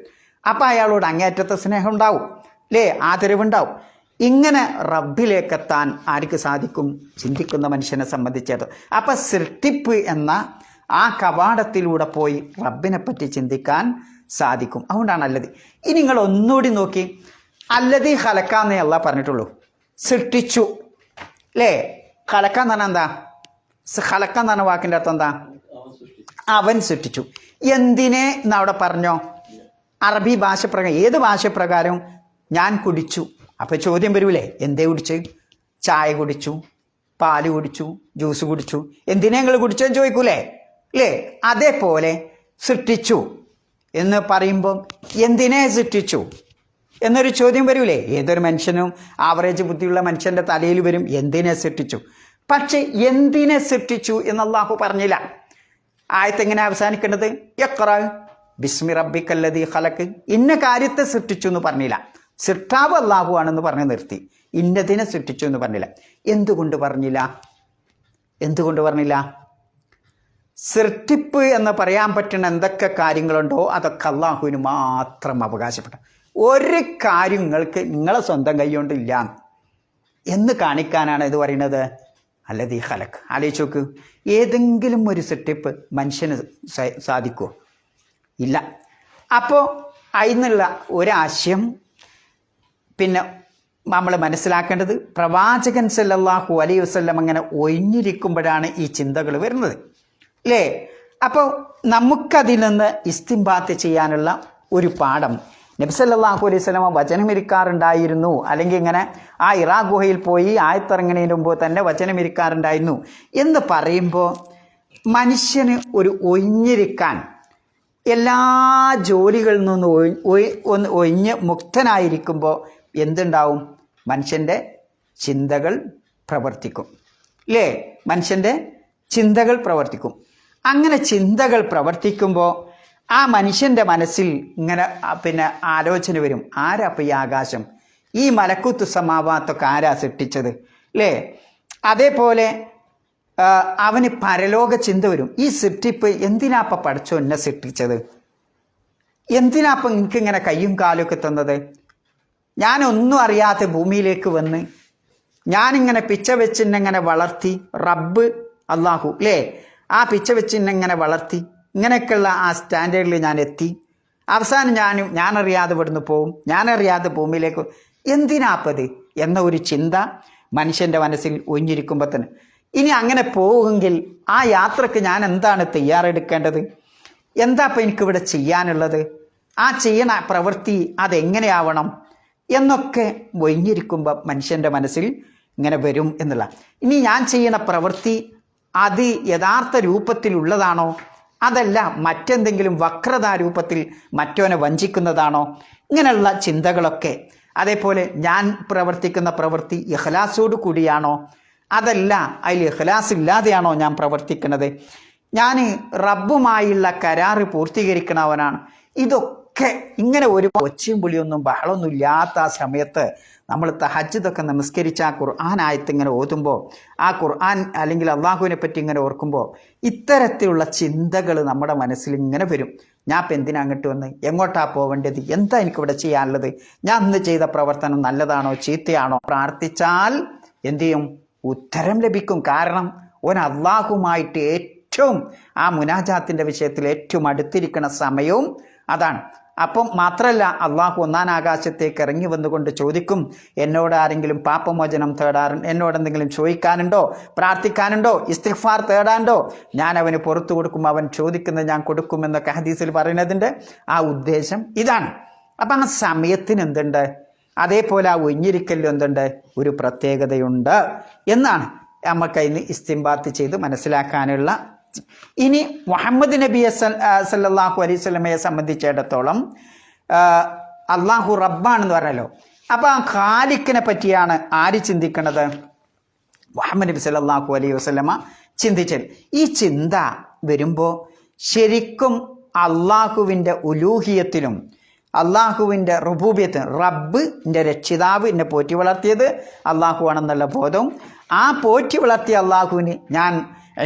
അപ്പം അയാളോട് അങ്ങേയറ്റത്തെ സ്നേഹം ഉണ്ടാവും അല്ലേ, ആദരവുണ്ടാവും. ഇങ്ങനെ റബ്ബിലേക്കെത്താൻ ആർക്ക് സാധിക്കും? ചിന്തിക്കുന്ന മനുഷ്യനെ സംബന്ധിച്ചിടത്തോളം. അപ്പം സൃഷ്ടിപ്പ് എന്ന ആ കവാടത്തിലൂടെ പോയി റബ്ബിനെ പറ്റി ചിന്തിക്കാൻ സാധിക്കും. അതുകൊണ്ടാണ് അല്ലദീ. ഇനി നിങ്ങൾ ഒന്നുകൂടി നോക്കി, അല്ലദീ ഖലഖ എന്നേ അല്ലാഹ് പറഞ്ഞിട്ടുള്ളൂ, സൃഷ്ടിച്ചു അല്ലേ? ഖലഖ എന്ന് പറഞ്ഞാൽ എന്താ? ഖലഖ എന്ന് പറഞ്ഞ വാക്കിൻ്റെ അർത്ഥം എന്താ? അവൻ സൃഷ്ടിച്ചു. എന്തിനെ എന്നവിടെ പറഞ്ഞോ? അറബി ഭാഷ പ്രകാരം, ഏത് ഭാഷ പ്രകാരം ഞാൻ കുടിച്ചു. അപ്പോൾ ചോദ്യം വരൂലേ, എന്തേ കുടിച്ച്? ചായ കുടിച്ചു, പാല് കുടിച്ചു, ജ്യൂസ് കുടിച്ചു. എന്തിനെ നിങ്ങൾ കുടിച്ചെന്ന് ചോദിക്കൂലേ അല്ലേ? അതേപോലെ സൃഷ്ടിച്ചു എന്ന് പറയുമ്പം എന്തിനെ സൃഷ്ടിച്ചു എന്നൊരു ചോദ്യം വരൂലേ? ഏതൊരു മനുഷ്യനും ആവറേജ് ബുദ്ധിയുള്ള മനുഷ്യൻ്റെ തലയിൽ വരും, എന്തിനെ സൃഷ്ടിച്ചു. പക്ഷെ എന്തിനെ സൃഷ്ടിച്ചു എന്ന് അല്ലാഹു പറഞ്ഞില്ല. ആയത്ത് എങ്ങനെ അവസാനിക്കേണ്ടത്? ഇഖ്റ ബിസ്മി റബ്ബിക്കല്ലദീ ഖലഖ്. ഇന്ന കാര്യത്തെ സൃഷ്ടിച്ചു എന്ന് പറഞ്ഞില്ല. സൃഷ്ടാവ് അല്ലാഹു ആണെന്ന് പറഞ്ഞ് നിർത്തി. ഇന്നതിനെ സൃഷ്ടിച്ചു എന്ന് പറഞ്ഞില്ല. എന്തുകൊണ്ട് പറഞ്ഞില്ല? സൃഷ്ടിപ്പ് എന്ന് പറയാൻ പറ്റുന്ന എന്തൊക്കെ കാര്യങ്ങളുണ്ടോ അതൊക്കെ അള്ളാഹുവിന് മാത്രം അവകാശപ്പെട്ട ഒരു കാര്യങ്ങൾക്ക് നിങ്ങളെ സ്വന്തം കൈ കൊണ്ടില്ല. എന്ന് കാണിക്കാനാണ് ഇത് പറയുന്നത് അല്ലദീ ഖലഖ്. ആലോചിച്ച് നോക്ക്, ഏതെങ്കിലും ഒരു സെട്ടിപ്പ് മനുഷ്യന് സാധിക്കുമോ? ഇല്ല. അപ്പോൾ അതിനുള്ള ഒരാശയം പിന്നെ നമ്മൾ മനസ്സിലാക്കേണ്ടത്, പ്രവാചകൻ സല്ലല്ലാഹു അലൈഹി വസല്ലം അങ്ങനെ ഒഴിഞ്ഞിരിക്കുമ്പോഴാണ് ഈ ചിന്തകൾ വരുന്നത്, അല്ലേ? അപ്പോൾ നമുക്കതിൽ നിന്ന് ഇസ്തിംബാത്ത് ചെയ്യാനുള്ള ഒരു പാഠം, നബി സല്ലല്ലാഹു അലൈഹി വസല്ലം വചനമിരിക്കാറുണ്ടായിരുന്നു, അല്ലെങ്കിൽ ഇങ്ങനെ ആ ഇറാ ഗുഹയിൽ പോയി ആയത്തിറങ്ങുന്നതിന് മുമ്പ് തന്നെ വചനമിരിക്കാറുണ്ടായിരുന്നു എന്ന് പറയുമ്പോൾ മനുഷ്യന് ഒരു ഒഴിഞ്ഞിരിക്കാൻ, എല്ലാ ജോലികളിൽ നിന്നും ഒന്ന് ഒഴിഞ്ഞ് മുക്തനായിരിക്കുമ്പോൾ എന്തുണ്ടാവും? മനുഷ്യൻ്റെ ചിന്തകൾ പ്രവർത്തിക്കും, അല്ലേ? മനുഷ്യൻ്റെ ചിന്തകൾ പ്രവർത്തിക്കും. അങ്ങനെ ചിന്തകൾ പ്രവർത്തിക്കുമ്പോൾ ആ മനുഷ്യൻ്റെ മനസ്സിൽ ഇങ്ങനെ പിന്നെ ആലോചന വരും, ആരാ അപ്പം ഈ ആകാശം, ഈ മലക്കുത്തു സമാവാത്തൊക്കെ ആരാ സൃഷ്ടിച്ചത്, അല്ലേ? അതേപോലെ അവന് പരലോക ചിന്ത വരും, ഈ സൃഷ്ടിപ്പ് എന്തിനാപ്പം പഠിച്ചോ എന്നെ സൃഷ്ടിച്ചത്, എന്തിനാപ്പം എനിക്കിങ്ങനെ കയ്യും കാലൊക്കെ തന്നത്, ഞാനൊന്നും അറിയാത്ത ഭൂമിയിലേക്ക് വന്ന് ഞാനിങ്ങനെ പിച്ച വെച്ചിങ്ങനെ വളർത്തി, റബ്ബ് അള്ളാഹു, അല്ലേ? ആ പിച്ച വെച്ചിങ്ങനെ വളർത്തി, ഇങ്ങനെയൊക്കെയുള്ള ആ സ്റ്റാൻഡേർഡിൽ ഞാൻ എത്തി, അവസാനം ഞാനറിയാതെ ഇവിടുന്ന് പോവും, ഞാനറിയാതെ ഭൂമിയിലേക്ക്, എന്തിനാപ്പത് എന്ന ഒരു ചിന്ത മനുഷ്യൻ്റെ മനസ്സിൽ ഒഴിഞ്ഞിരിക്കുമ്പോൾ തന്നെ, ഇനി അങ്ങനെ പോവുമെങ്കിൽ ആ യാത്രക്ക് ഞാൻ എന്താണ് തയ്യാറെടുക്കേണ്ടത്, എന്താ ഇപ്പം എനിക്കിവിടെ ചെയ്യാനുള്ളത്, ആ ചെയ്യണ പ്രവൃത്തി അതെങ്ങനെയാവണം എന്നൊക്കെ ഒഴിഞ്ഞിരിക്കുമ്പോൾ മനുഷ്യൻ്റെ മനസ്സിൽ ഇങ്ങനെ വരും എന്നുള്ള. ഇനി ഞാൻ ചെയ്യണ പ്രവൃത്തി അത് യഥാർത്ഥ രൂപത്തിലുള്ളതാണോ, അതല്ല മറ്റെന്തെങ്കിലും വക്രതാ രൂപത്തിൽ മറ്റവനെ വഞ്ചിക്കുന്നതാണോ, ഇങ്ങനെയുള്ള ചിന്തകളൊക്കെ. അതേപോലെ ഞാൻ പ്രവർത്തിക്കുന്ന പ്രവൃത്തി ഇഖ്ലാസോട് കൂടിയാണോ, അതല്ല അതിൽ ഇഖ്ലാസ് ഇല്ലാതെയാണോ ഞാൻ പ്രവർത്തിക്കുന്നത്, ഞാൻ റബ്ബുമായുള്ള കരാറ് പൂർത്തീകരിക്കണവനാണ്. ഇതൊക്കെ ഇങ്ങനെ ഒരു ഒച്ചയും പുളിയൊന്നും ബഹളമൊന്നും ഇല്ലാത്ത ആ സമയത്ത് നമ്മൾ തഹജ്ജുദൊക്കെ നമസ്കരിച്ച ആ ഖുർആൻ ആയത്ത് ഇങ്ങനെ ഓതുമ്പോൾ, ആ ഖുർആൻ അല്ലെങ്കിൽ അള്ളാഹുവിനെ പറ്റി ഇങ്ങനെ ഓർക്കുമ്പോൾ ഇത്തരത്തിലുള്ള ചിന്തകൾ നമ്മുടെ മനസ്സിൽ ഇങ്ങനെ വരും. ഞാൻ ഇപ്പം എന്തിനാ അങ്ങോട്ട് വന്ന്, എങ്ങോട്ടാ പോവേണ്ടത്, എന്താ എനിക്കിവിടെ ചെയ്യാനുള്ളത്, ഞാൻ ഇന്ന് ചെയ്ത പ്രവർത്തനം നല്ലതാണോ ചീത്തയാണോ, പ്രാർത്ഥിച്ചാൽ എന്തു ചെയ്യും? ഉത്തരം ലഭിക്കും. കാരണം ഓൻ അള്ളാഹുമായിട്ട് ഏറ്റവും ആ മുനാജാത്തിൻ്റെ വിഷയത്തിൽ ഏറ്റവും അടുത്തിരിക്കുന്ന സമയവും അതാണ്. അപ്പം മാത്രമല്ല, അള്ളാഹു ഒന്നാം ആകാശത്തേക്ക് ഇറങ്ങി വന്നുകൊണ്ട് ചോദിക്കും, എന്നോട് ആരെങ്കിലും പാപമോചനം എന്നോട് എന്തെങ്കിലും ചോദിക്കാനുണ്ടോ, പ്രാർത്ഥിക്കാനുണ്ടോ, ഇസ്തിഗ്ഫാർ തേടാനുണ്ടോ, ഞാൻ അവന് പുറത്തു കൊടുക്കും, അവൻ ചോദിക്കുന്നത് ഞാൻ കൊടുക്കുമെന്നൊക്കെ ഹദീസിൽ പറയുന്നതിൻ്റെ ആ ഉദ്ദേശം ഇതാണ്. അപ്പം ആ സമയത്തിന് എന്തുണ്ട്, അതേപോലെ ആ ഒഴിഞ്ഞിരിക്കലിൽ എന്തുണ്ട്, ഒരു പ്രത്യേകതയുണ്ട് എന്നാണ് നമുക്കതിന് ഇസ്തിംബാത്ത് ചെയ്ത് മനസ്സിലാക്കാനുള്ള. ഇനി മുഹമ്മദ് നബി സല്ലല്ലാഹു അലൈഹി വസല്ലമയെ സംബന്ധിച്ചിടത്തോളം അള്ളാഹു റബ്ബാണെന്ന് പറഞ്ഞല്ലോ. അപ്പോൾ ആ ഖാലിക്കിനെ പറ്റിയാണ് ആര് ചിന്തിക്കുന്നത്? മുഹമ്മദ് നബി സല്ലല്ലാഹു അലൈഹി വസല്ലമ ചിന്തിച്ചത്. ഈ ചിന്ത വരുമ്പോൾ ശരിക്കും അള്ളാഹുവിൻ്റെ ഉലൂഹിയത്തിലും അള്ളാഹുവിൻ്റെ റുബൂബിയത്തിനും, റബ്ബ് എൻ്റെ രക്ഷിതാവ് എന്നെ പോറ്റി വളർത്തിയത് അള്ളാഹു ആണെന്നുള്ള ബോധവും, ആ പോറ്റി വളർത്തിയ അള്ളാഹുവിന് ഞാൻ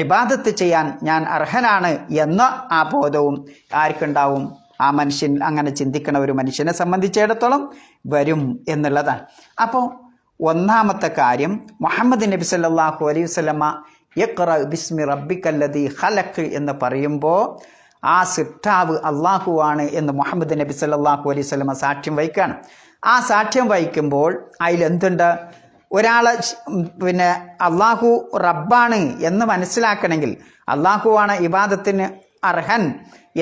ഇബാദത്ത് ചെയ്യാൻ ഞാൻ അർഹനാണ് എന്ന ആ ബോധവും ആർക്കുണ്ടാവും? ആ മനുഷ്യൻ, അങ്ങനെ ചിന്തിക്കുന്ന ഒരു മനുഷ്യനെ സംബന്ധിച്ചിടത്തോളം വരും എന്നുള്ളതാണ്. അപ്പോൾ ഒന്നാമത്തെ കാര്യം, മുഹമ്മദ് നബി സല്ലല്ലാഹു അലൈഹി വസല്ലമ ഇഖ്റ ബിസ്മി റബ്ബിക്കല്ലദീ ഖലഖ് എന്ന് പറയുമ്പോൾ ആ സിട്ടാവ് അള്ളാഹുവാണ് എന്ന് മുഹമ്മദ് നബി സല്ലല്ലാഹു അലൈഹി വസല്ലമ സാക്ഷ്യം വഹിക്കുകയാണ്. ആ സാക്ഷ്യം വഹിക്കുമ്പോൾ അതിലെന്തുണ്ട്? ഒരാളെ പിന്നെ അള്ളാഹു റബ്ബാണ് എന്ന് മനസ്സിലാക്കണമെങ്കിൽ, അള്ളാഹുവാണ് ഇബാദത്തിന് അർഹൻ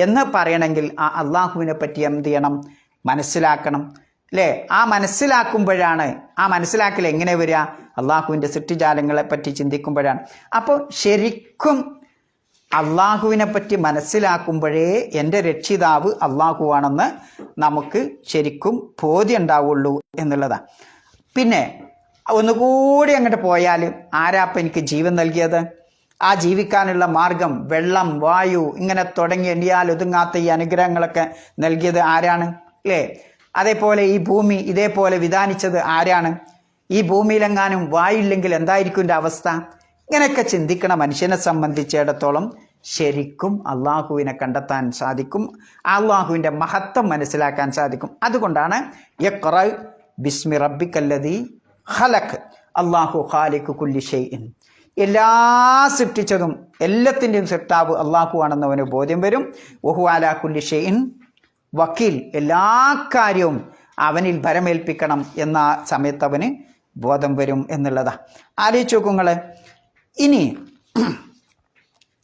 എന്ന് പറയണമെങ്കിൽ ആ അള്ളാഹുവിനെ പറ്റി എന്ത് ചെയ്യണം? മനസ്സിലാക്കണം, അല്ലേ? ആ മനസ്സിലാക്കുമ്പോഴാണ്, ആ മനസ്സിലാക്കൽ എങ്ങനെ വരിക? അള്ളാഹുവിൻ്റെ സൃഷ്ടിജാലങ്ങളെ പറ്റി ചിന്തിക്കുമ്പോഴാണ്. അപ്പോൾ ശരിക്കും അള്ളാഹുവിനെ പറ്റി മനസ്സിലാക്കുമ്പോഴേ എൻ്റെ രക്ഷിതാവ് അള്ളാഹുവാണെന്ന് നമുക്ക് ശരിക്കും ബോധ്യം ഉണ്ടാവുള്ളൂ എന്നുള്ളതാണ്. പിന്നെ ഒന്നുകൂടി അങ്ങോട്ട് പോയാൽ, ആരാപ്പം എനിക്ക് ജീവൻ നൽകിയത്? ആ ജീവിക്കാനുള്ള മാർഗം, വെള്ളം, വായു, ഇങ്ങനെ തുടങ്ങി എണ്ണിയാൽ ഒതുങ്ങാത്ത ഈ അനുഗ്രഹങ്ങളൊക്കെ നൽകിയത് ആരാണ്? അല്ലേ? അതേപോലെ ഈ ഭൂമി ഇതേപോലെ വിധാനിച്ചത് ആരാണ്? ഈ ഭൂമിയിലെങ്ങാനും വായില്ലെങ്കിൽ എന്തായിരിക്കും എൻ്റെ അവസ്ഥ? ഇങ്ങനെയൊക്കെ ചിന്തിക്കണ മനുഷ്യനെ സംബന്ധിച്ചിടത്തോളം ശരിക്കും അള്ളാഹുവിനെ കണ്ടെത്താൻ സാധിക്കും, അള്ളാഹുവിൻ്റെ മഹത്വം മനസ്സിലാക്കാൻ സാധിക്കും. അതുകൊണ്ടാണ് ഇഖ്റ ബിസ്മി റബ്ബിക്കല്ലദീ ഖലഖ്, അള്ളാഹു ഖാലിഖു കുല്ലി ഷൈഇൻ, എല്ലാ സൃഷ്ടിച്ചതും എല്ലാത്തിൻ്റെയും സൃഷ്ടാവ് അള്ളാഹു ആണെന്നവന് ബോധ്യം വരും. വഹു അലാ കുല്ലി ഷൈഇൻ വക്കീൽ, എല്ലാ കാര്യവും അവനിൽ ഭരമേൽപ്പിക്കണം എന്ന സമയത്ത് അവന് ബോധം വരും എന്നുള്ളതാണ്. ആലോചിച്ച് നോക്കുങ്ങൾ. ഇനി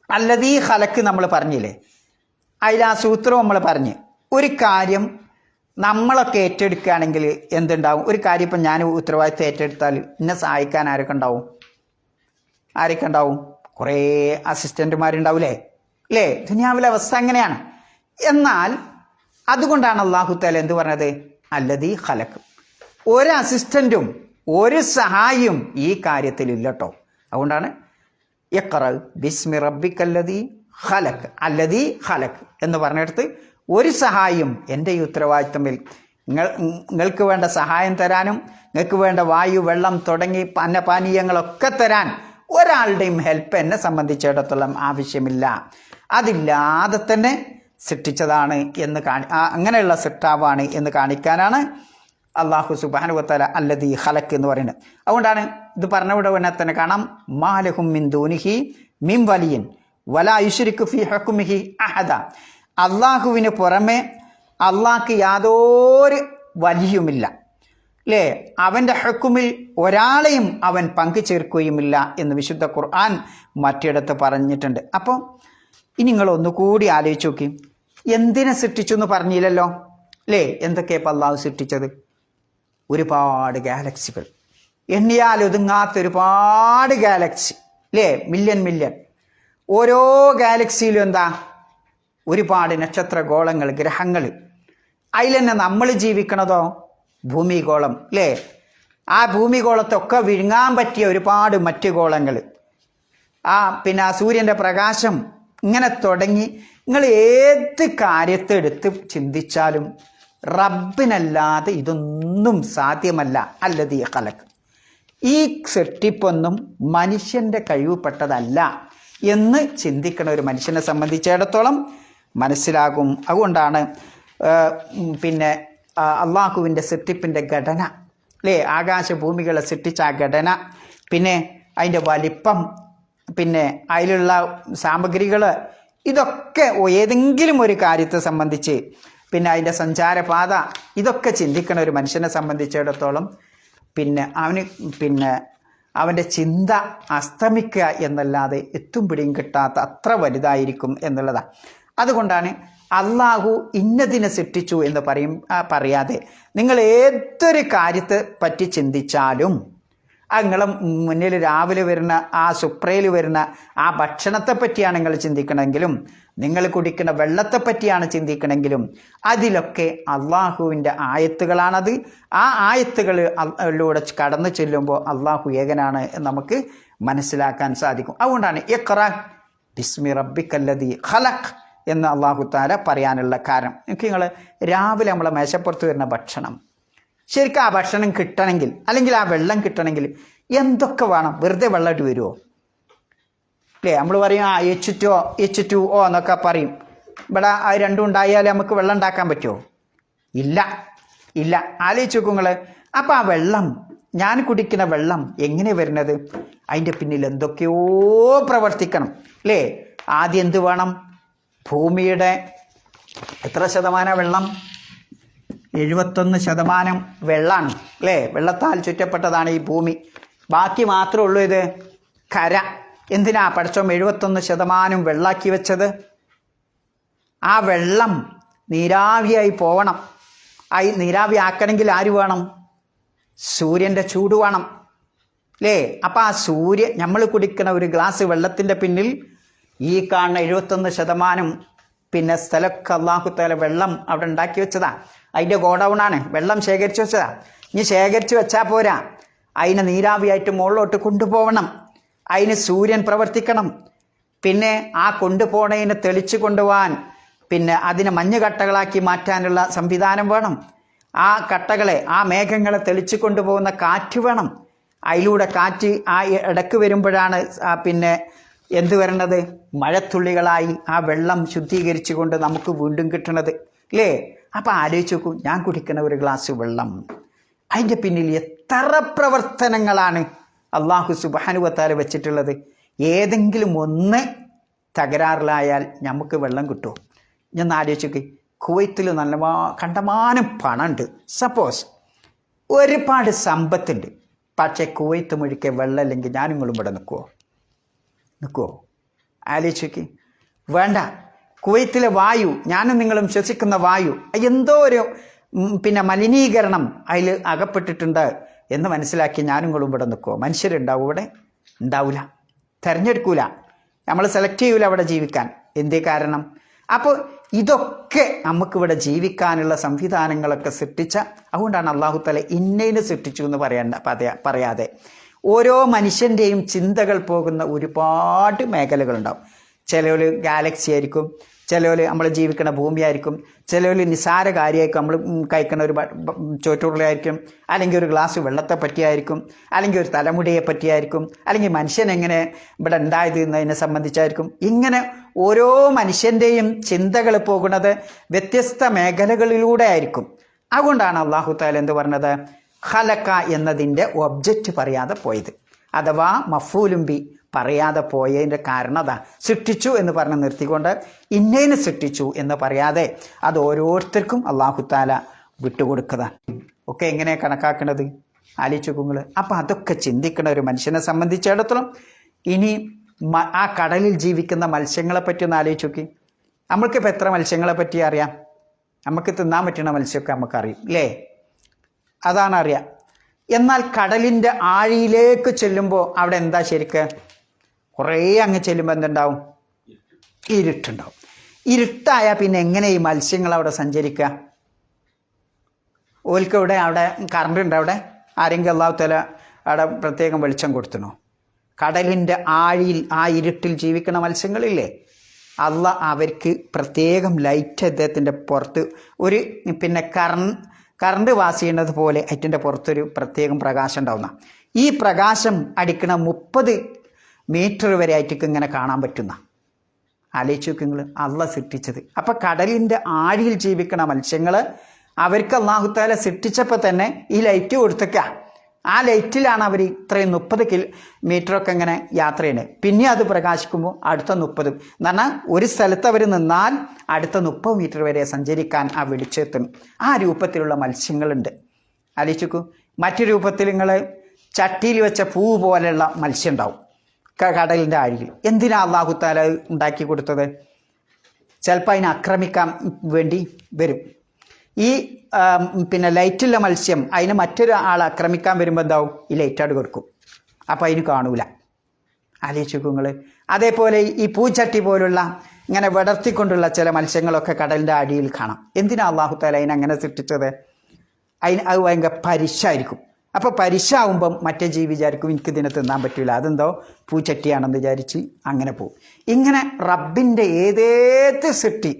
അല്ലദീ ഖലക്ക് നമ്മൾ പറഞ്ഞില്ലേ, അതിൽ ആ സൂത്രം നമ്മൾ പറഞ്ഞ് ഒരു കാര്യം നമ്മളൊക്കെ ഏറ്റെടുക്കുകയാണെങ്കിൽ എന്തുണ്ടാവും? ഒരു കാര്യം ഇപ്പം ഞാൻ ഉത്തരവാദിത്വം ഏറ്റെടുത്താൽ എന്നെ സഹായിക്കാൻ ആരൊക്കെ ഉണ്ടാവും? കുറേ അസിസ്റ്റൻറ്റുമാരുണ്ടാവില്ലേ? അല്ലേ? ദുനിയാവിലെ അവസ്ഥ അങ്ങനെയാണ്. എന്നാൽ അതുകൊണ്ടാണ് അല്ലാഹു തആല എന്ത് പറഞ്ഞത്? അല്ലദീ ഖലക്ക്. ഒരു അസിസ്റ്റൻറ്റും ഒരു സഹായിയും ഈ കാര്യത്തിലില്ല കേട്ടോ. അതുകൊണ്ടാണ് ഇഖ്റ ബിസ്മി റബ്ബിക്കല്ലദീ ഖലക്ക്, അല്ലദീ ഖലക്ക് എന്ന് പറഞ്ഞെടുത്ത് ഒരു സഹായിയും എൻ്റെ ഈ ഉത്തരവാദിത്തമിൽ നിങ്ങൾക്ക് വേണ്ട സഹായം തരാനും നിങ്ങൾക്ക് വേണ്ട വായു, വെള്ളം തുടങ്ങി അന്നപാനീയങ്ങളൊക്കെ തരാൻ ഒരാളുടെയും ഹെൽപ്പ് എന്നെ സംബന്ധിച്ചിടത്തോളം ആവശ്യമില്ല. അതില്ലാതെ തന്നെ സൃഷ്ടിച്ചതാണ് എന്ന് അങ്ങനെയുള്ള സൃഷ്ടാവാണ് എന്ന് കാണിക്കാനാണ് അല്ലാഹു സുബ്ഹാനഹു വ തആല അല്ലദീ ഖലക്ക് എന്ന് പറയുന്നത്. അതുകൊണ്ടാണ് ഇത് പറഞ്ഞവിടെ തന്നെ കാണാം, മാലഹും മിൻ ദൂനിഹി മിൻ വലിയൻ വലാ യുശ്രികു ഫീ ഹുക്മിഹി അഹദ. അള്ളാഹുവിന് പുറമെ അള്ളാഹ്ക്ക് യാതൊരു വലിയുമില്ല, അല്ലേ? അവൻ്റെ ഹുക്കുമിൽ ഒരാളെയും അവൻ പങ്കു ചേർക്കുകയുമില്ല എന്ന് വിശുദ്ധ ഖുർആൻ മറ്റിടത്ത് പറഞ്ഞിട്ടുണ്ട്. അപ്പോൾ ഇനി നിങ്ങൾ ഒന്നുകൂടി ആലോചിച്ച് നോക്കി, എന്തിനെ സൃഷ്ടിച്ചു എന്ന് പറഞ്ഞില്ലല്ലോ, അല്ലേ? എന്തൊക്കെയാണ് ഇപ്പം അള്ളാഹു സൃഷ്ടിച്ചത്? ഒരുപാട് ഗാലക്സികൾ, എണ്ണിയാൽ ഒതുങ്ങാത്ത ഒരുപാട് ഗാലക്സി, അല്ലേ? മില്യൺ. ഓരോ ഗാലക്സിയിലും എന്താ? ഒരുപാട് നക്ഷത്രഗോളങ്ങൾ, ഗ്രഹങ്ങൾ. അതിൽ തന്നെ നമ്മൾ ജീവിക്കണതോ ഭൂമിഗോളം, അല്ലേ? ആ ഭൂമിഗോളത്തൊക്കെ വിഴുങ്ങാൻ പറ്റിയ ഒരുപാട് മറ്റ് ഗോളങ്ങൾ, പിന്നെ ആ സൂര്യൻ്റെ പ്രകാശം, ഇങ്ങനെ തുടങ്ങി നിങ്ങൾ ഏത് കാര്യത്തെടുത്ത് ചിന്തിച്ചാലും റബ്ബിനല്ലാതെ ഇതൊന്നും സാധ്യമല്ല. അല്ലദീ ഖലക്ക്. ഈ സൃഷ്ടിപ്പൊന്നും മനുഷ്യൻ്റെ കഴിവുപെട്ടതല്ല എന്ന് ചിന്തിക്കണ ഒരു മനുഷ്യനെ സംബന്ധിച്ചിടത്തോളം മനസ്സിലാകും. അതുകൊണ്ടാണ് പിന്നെ അള്ളാഹുവിൻ്റെ സൃഷ്ടിപ്പിൻ്റെ ഘടന, അല്ലേ? ആകാശഭൂമികളെ സൃഷ്ടിച്ച ആ ഘടന, പിന്നെ അതിൻ്റെ വലിപ്പം, പിന്നെ അതിലുള്ള സാമഗ്രികൾ, ഇതൊക്കെ ഏതെങ്കിലും ഒരു കാര്യത്തെ സംബന്ധിച്ച്, പിന്നെ അതിൻ്റെ സഞ്ചാരപാത, ഇതൊക്കെ ചിന്തിക്കണ ഒരു മനുഷ്യനെ സംബന്ധിച്ചിടത്തോളം അവൻ്റെ ചിന്ത അസ്തമിക്കുക എന്നല്ലാതെ എത്തും പിടിയും കിട്ടാത്ത അത്ര വലുതായിരിക്കും എന്നുള്ളതാണ്. അതുകൊണ്ടാണ് അള്ളാഹു ഇന്നതിനെ സൃഷ്ടിച്ചു എന്ന് പറയാതെ നിങ്ങൾ ഏതൊരു കാര്യത്തെ പറ്റി ചിന്തിച്ചാലും, നിങ്ങളെ മുന്നിൽ രാവിലെ വരുന്ന ആ സുപ്രയിൽ വരുന്ന ആ ഭക്ഷണത്തെ പറ്റിയാണ് നിങ്ങൾ ചിന്തിക്കണമെങ്കിലും, നിങ്ങൾ കുടിക്കുന്ന വെള്ളത്തെ പറ്റിയാണ് ചിന്തിക്കണമെങ്കിലും, അതിലൊക്കെ അള്ളാഹുവിൻ്റെ ആയത്തുകളാണത്. ആ ആയത്തുകളിലൂടെ കടന്നു ചെല്ലുമ്പോൾ അള്ളാഹു ഏകനാണ് എന്ന് നമുക്ക് മനസ്സിലാക്കാൻ സാധിക്കും. അതുകൊണ്ടാണ് ഇഖ്റ ബിസ്മി റബ്ബിക്കല്ലദീ ഖലഖ് എന്ന് അള്ളാഹു തആല പറയാനുള്ള കാരണം. നിങ്ങൾ രാവിലെ നമ്മളെ മേശപ്പുറത്ത് വരുന്ന ഭക്ഷണം, ശരിക്കും ആ ഭക്ഷണം കിട്ടണമെങ്കിൽ, അല്ലെങ്കിൽ ആ വെള്ളം കിട്ടണമെങ്കിൽ എന്തൊക്കെ വേണം? വെറുതെ വെള്ളമായിട്ട് വരുമോ? അല്ലേ? നമ്മൾ പറയും H2O എന്നൊക്കെ പറയും. ഇവിടെ ആ രണ്ടും ഉണ്ടായാൽ നമുക്ക് വെള്ളം ഉണ്ടാക്കാൻ പറ്റുമോ? ഇല്ല. ആലോചിച്ച് നോക്കൂ നിങ്ങൾ. അപ്പം ആ വെള്ളം, ഞാൻ കുടിക്കുന്ന വെള്ളം എങ്ങനെ വരുന്നത്? അതിൻ്റെ പിന്നിൽ എന്തൊക്കെയോ പ്രവർത്തിക്കണം, അല്ലേ? ആദ്യം എന്ത് വേണം? ഭൂമിയുടെ എത്ര ശതമാനം വെള്ളം? 71% വെള്ളമാണ്, അല്ലേ? വെള്ളത്താൽ ചുറ്റപ്പെട്ടതാണ് ഈ ഭൂമി. ബാക്കി മാത്രമേ ഉള്ളൂ ഇത് കര. എന്തിനാ പഠിച്ചോ 71% വെള്ളാക്കി വെച്ചത്? ആ വെള്ളം നീരാവിയായി പോവണം. നീരാവി ആക്കണമെങ്കിൽ ആര് വേണം? സൂര്യൻ്റെ ചൂട് വേണം, അല്ലേ? അപ്പം ആ നമ്മൾ കുടിക്കുന്ന ഒരു ഗ്ലാസ് വെള്ളത്തിൻ്റെ പിന്നിൽ ഈ കാണുന്ന 71% പിന്നെ സ്ഥലമൊക്കെ അല്ലാഹു തആല വെള്ളം അവിടെ ഉണ്ടാക്കി വെച്ചതാ. അതിൻ്റെ ഗോഡൗണാണ്, വെള്ളം ശേഖരിച്ച് വെച്ചതാ. ഇനി ശേഖരിച്ച് വെച്ചാൽ പോരാ, അതിനെ നീരാവിയായിട്ട് മുകളിലോട്ട് കൊണ്ടുപോകണം. അതിന് സൂര്യൻ പ്രവർത്തിക്കണം. പിന്നെ ആ കൊണ്ടുപോണതിനെ തെളിച്ച് കൊണ്ടുപോകാൻ, പിന്നെ അതിനെ മഞ്ഞുകട്ടകളാക്കി മാറ്റാനുള്ള സംവിധാനം വേണം. ആ കട്ടകളെ, ആ മേഘങ്ങളെ തെളിച്ച് കൊണ്ടുപോകുന്ന കാറ്റ് വേണം. അതിലൂടെ കാറ്റ് ആ ഇടക്ക് വരുമ്പോഴാണ് പിന്നെ എന്ത് വരണത്? മഴത്തുള്ളികളായി ആ വെള്ളം ശുദ്ധീകരിച്ചു കൊണ്ട് നമുക്ക് വീണ്ടും കിട്ടണത്, അല്ലേ? അപ്പം ആലോചിച്ച് നോക്കൂ, ഞാൻ കുടിക്കുന്ന ഒരു ഗ്ലാസ് വെള്ളം, അതിൻ്റെ പിന്നിൽ എത്ര പ്രവർത്തനങ്ങളാണ്, അള്ളാഹു സുബ്ഹാനഹു വ തആല വെച്ചിട്ടുള്ളത്? ഏതെങ്കിലും ഒന്ന് തകരാറിലായാൽ നമുക്ക് വെള്ളം കിട്ടുമോ? ഞാൻ ആലോചിക്ക്, കുവൈത്തിൽ നല്ല കണ്ടമാനം പണമുണ്ട്, സപ്പോസ് ഒരുപാട് സമ്പത്തുണ്ട്, പക്ഷേ കുവൈത്ത് മുഴുക്കെ വെള്ളമില്ലെങ്കിൽ ഞാനും നിങ്ങളും ഇവിടെ നിൽക്കുമോ? ആലോചിക്ക്. വേണ്ട. കുവൈത്തിലെ വായു, ഞാനും നിങ്ങളും ശ്വസിക്കുന്ന വായു, എന്തോ ഒരു മലിനീകരണം അതിൽ അകപ്പെട്ടിട്ടുണ്ട് എന്ന് മനസ്സിലാക്കി ഞാനും നിങ്ങളും ഇവിടെ നിൽക്കുമോ? മനുഷ്യരുണ്ടാവും ഇവിടെ? ഉണ്ടാവില്ല. തിരഞ്ഞെടുക്കൂല, നമ്മൾ സെലക്ട് ചെയ്യൂല അവിടെ ജീവിക്കാൻ. എന്തേ കാരണം? അപ്പോൾ ഇതൊക്കെ നമുക്കിവിടെ ജീവിക്കാനുള്ള സംവിധാനങ്ങളൊക്കെ സൃഷ്ടിച്ച, അതുകൊണ്ടാണ് അള്ളാഹു തആല ഇന്നേന് സൃഷ്ടിച്ചു എന്ന് പറയാതെ ഓരോ മനുഷ്യൻ്റെയും ചിന്തകൾ പോകുന്ന ഒരുപാട് മേഖലകളുണ്ടാവും. ചിലവർ ഗാലക്സി ആയിരിക്കും, ചിലവർ നമ്മൾ ജീവിക്കുന്ന ഭൂമിയായിരിക്കും, ചിലവർ നിസ്സാര കാര്യമായിരിക്കും, നമ്മൾ കഴിക്കുന്ന ഒരു ചോറ്റുരുളയായിരിക്കും, അല്ലെങ്കിൽ ഒരു ഗ്ലാസ് വെള്ളത്തെ പറ്റിയായിരിക്കും, അല്ലെങ്കിൽ ഒരു തലമുടിയെ പറ്റിയായിരിക്കും, അല്ലെങ്കിൽ മനുഷ്യൻ എങ്ങനെ ഇവിടെ ഉണ്ടായത് എന്നതിനെ സംബന്ധിച്ചായിരിക്കും. ഇങ്ങനെ ഓരോ മനുഷ്യൻ്റെയും ചിന്തകൾ പോകുന്നത് വ്യത്യസ്ത മേഖലകളിലൂടെ ആയിരിക്കും. അതുകൊണ്ടാണ് അള്ളാഹു തആല എന്ത് പറഞ്ഞത്? ഖലഖ എന്നതിൻ്റെ ഒബ്ജക്റ്റ് പറയാതെ പോയത്, അഥവാ മഫ്ഊലുൻ ബി പറയാതെ പോയതിൻ്റെ കാരണം അതാ. സൃഷ്ടിച്ചു എന്ന് പറഞ്ഞ് നിർത്തിക്കൊണ്ട് ഇന്നേനെ സൃഷ്ടിച്ചു എന്ന് പറയാതെ അത് ഓരോരുത്തർക്കും അള്ളാഹു തആല വിട്ടുകൊടുക്കുക. ഒക്കെ എങ്ങനെ കണക്കാക്കുന്നത് ആലോചിച്ചു നിങ്ങൾ. അപ്പം അതൊക്കെ ചിന്തിക്കുന്ന ഒരു മനുഷ്യനെ സംബന്ധിച്ചിടത്തോളം, ഇനി ആ കടലിൽ ജീവിക്കുന്ന മത്സ്യങ്ങളെ പറ്റി ഒന്ന് ആലോചിച്ച് നോക്കി. നമ്മൾക്കിപ്പോൾ എത്ര മത്സ്യങ്ങളെ പറ്റി അറിയാം? നമുക്ക് തിന്നാൻ പറ്റുന്ന മത്സ്യമൊക്കെ നമുക്കറിയും, അല്ലേ? അതാണ് അറിയാം. എന്നാൽ കടലിൻ്റെ ആഴിയിലേക്ക് ചെല്ലുമ്പോൾ അവിടെ എന്താ ശരിക്ക്? കുറേ അങ്ങ് ചെല്ലുമ്പോൾ എന്തുണ്ടാവും? ഇരുട്ടുണ്ടാവും. ഇരുട്ടായാൽ പിന്നെ എങ്ങനെ ഈ മത്സ്യങ്ങൾ അവിടെ സഞ്ചരിക്കുക? ഓൽക്ക് അവിടെ കറണ്ട് ഉണ്ട്? അവിടെ ആരെങ്കിലും അല്ലാഹു തആല അവിടെ പ്രത്യേകം വെളിച്ചം കൊടുത്തണോ? കടലിൻ്റെ ആഴിയിൽ ആ ഇരുട്ടിൽ ജീവിക്കുന്ന മത്സ്യങ്ങളില്ലേ, അള്ളാഹ് അവർക്ക് പ്രത്യേകം ലൈറ്റ് അദ്ദേഹത്തിൻ്റെ പുറത്ത് ഒരു കറണ്ട് വാസ് ചെയ്യുന്നത് പോലെ അതിൻ്റെ പുറത്തൊരു പ്രത്യേകം പ്രകാശം ഉണ്ടാവുന്ന, ഈ പ്രകാശം അടിക്കണ 30 മീറ്റർ വരെ ആയിട്ടൊക്കെ ഇങ്ങനെ കാണാൻ പറ്റുന്ന. ആലോചിച്ച് നോക്ക് നിങ്ങൾ, അള്ളാഹ് സൃഷ്ടിച്ചത്. അപ്പം കടലിൻ്റെ ആഴിയിൽ ജീവിക്കണ മത്സ്യങ്ങൾ അവർക്ക് അല്ലാഹു തആല സൃഷ്ടിച്ചപ്പോൾ തന്നെ ഈ ലൈറ്റ് കൊടുത്തേക്കുക. ആ ലൈറ്റിലാണ് അവർ ഇത്രയും 30 മീറ്ററൊക്കെ ഇങ്ങനെ യാത്ര ചെയ്യുന്നത്. പിന്നെ അത് പ്രകാശിക്കുമ്പോൾ അടുത്ത 30 എന്ന് പറഞ്ഞാൽ ഒരു സ്ഥലത്ത് അവർ നിന്നാൽ അടുത്ത 30 മീറ്റർ വരെ സഞ്ചരിക്കാൻ ആ വെളിച്ചെത്തും. ആ രൂപത്തിലുള്ള മത്സ്യങ്ങളുണ്ട്. ആലോചിക്കൂ. മറ്റു രൂപത്തിൽ നിങ്ങൾ ചട്ടിയിൽ വെച്ച പൂ പോലെയുള്ള മത്സ്യം ഉണ്ടാവും കടലിൻ്റെ ആഴിയിൽ. എന്തിനാ അല്ലാഹു തആല ഉണ്ടാക്കി കൊടുത്തത്? ചിലപ്പോൾ അതിനെ ആക്രമിക്കാൻ വേണ്ടി വരും. ഈ ലൈറ്റുള്ള മത്സ്യം അതിന് മറ്റൊരു ആൾ ആക്രമിക്കാൻ വരുമ്പോൾ എന്താവും? ഈ ലൈറ്റാട് കൊടുക്കും, അപ്പോൾ അതിന് കാണൂല. ആലോചിച്ച് നിങ്ങൾ. അതേപോലെ ഈ പൂച്ചട്ടി പോലുള്ള ഇങ്ങനെ വിടർത്തിക്കൊണ്ടുള്ള ചില മത്സ്യങ്ങളൊക്കെ കടലിൻ്റെ അടിയിൽ കാണാം. എന്തിനാ അല്ലാഹു തആല അതിനങ്ങനെ സൃഷ്ടിച്ചത്? അത് ഭയങ്കര പരിശായിരിക്കും. അപ്പോൾ പരിശാവുമ്പം മറ്റേ ജീവി വിചാരിക്കും എനിക്കിതിനെ തിന്നാൻ പറ്റില്ല, അതെന്തോ പൂച്ചട്ടിയാണെന്ന് വിചാരിച്ച് അങ്ങനെ പോകും. ഇങ്ങനെ റബ്ബിൻ്റെ ഏതേത് സൃഷ്ടി,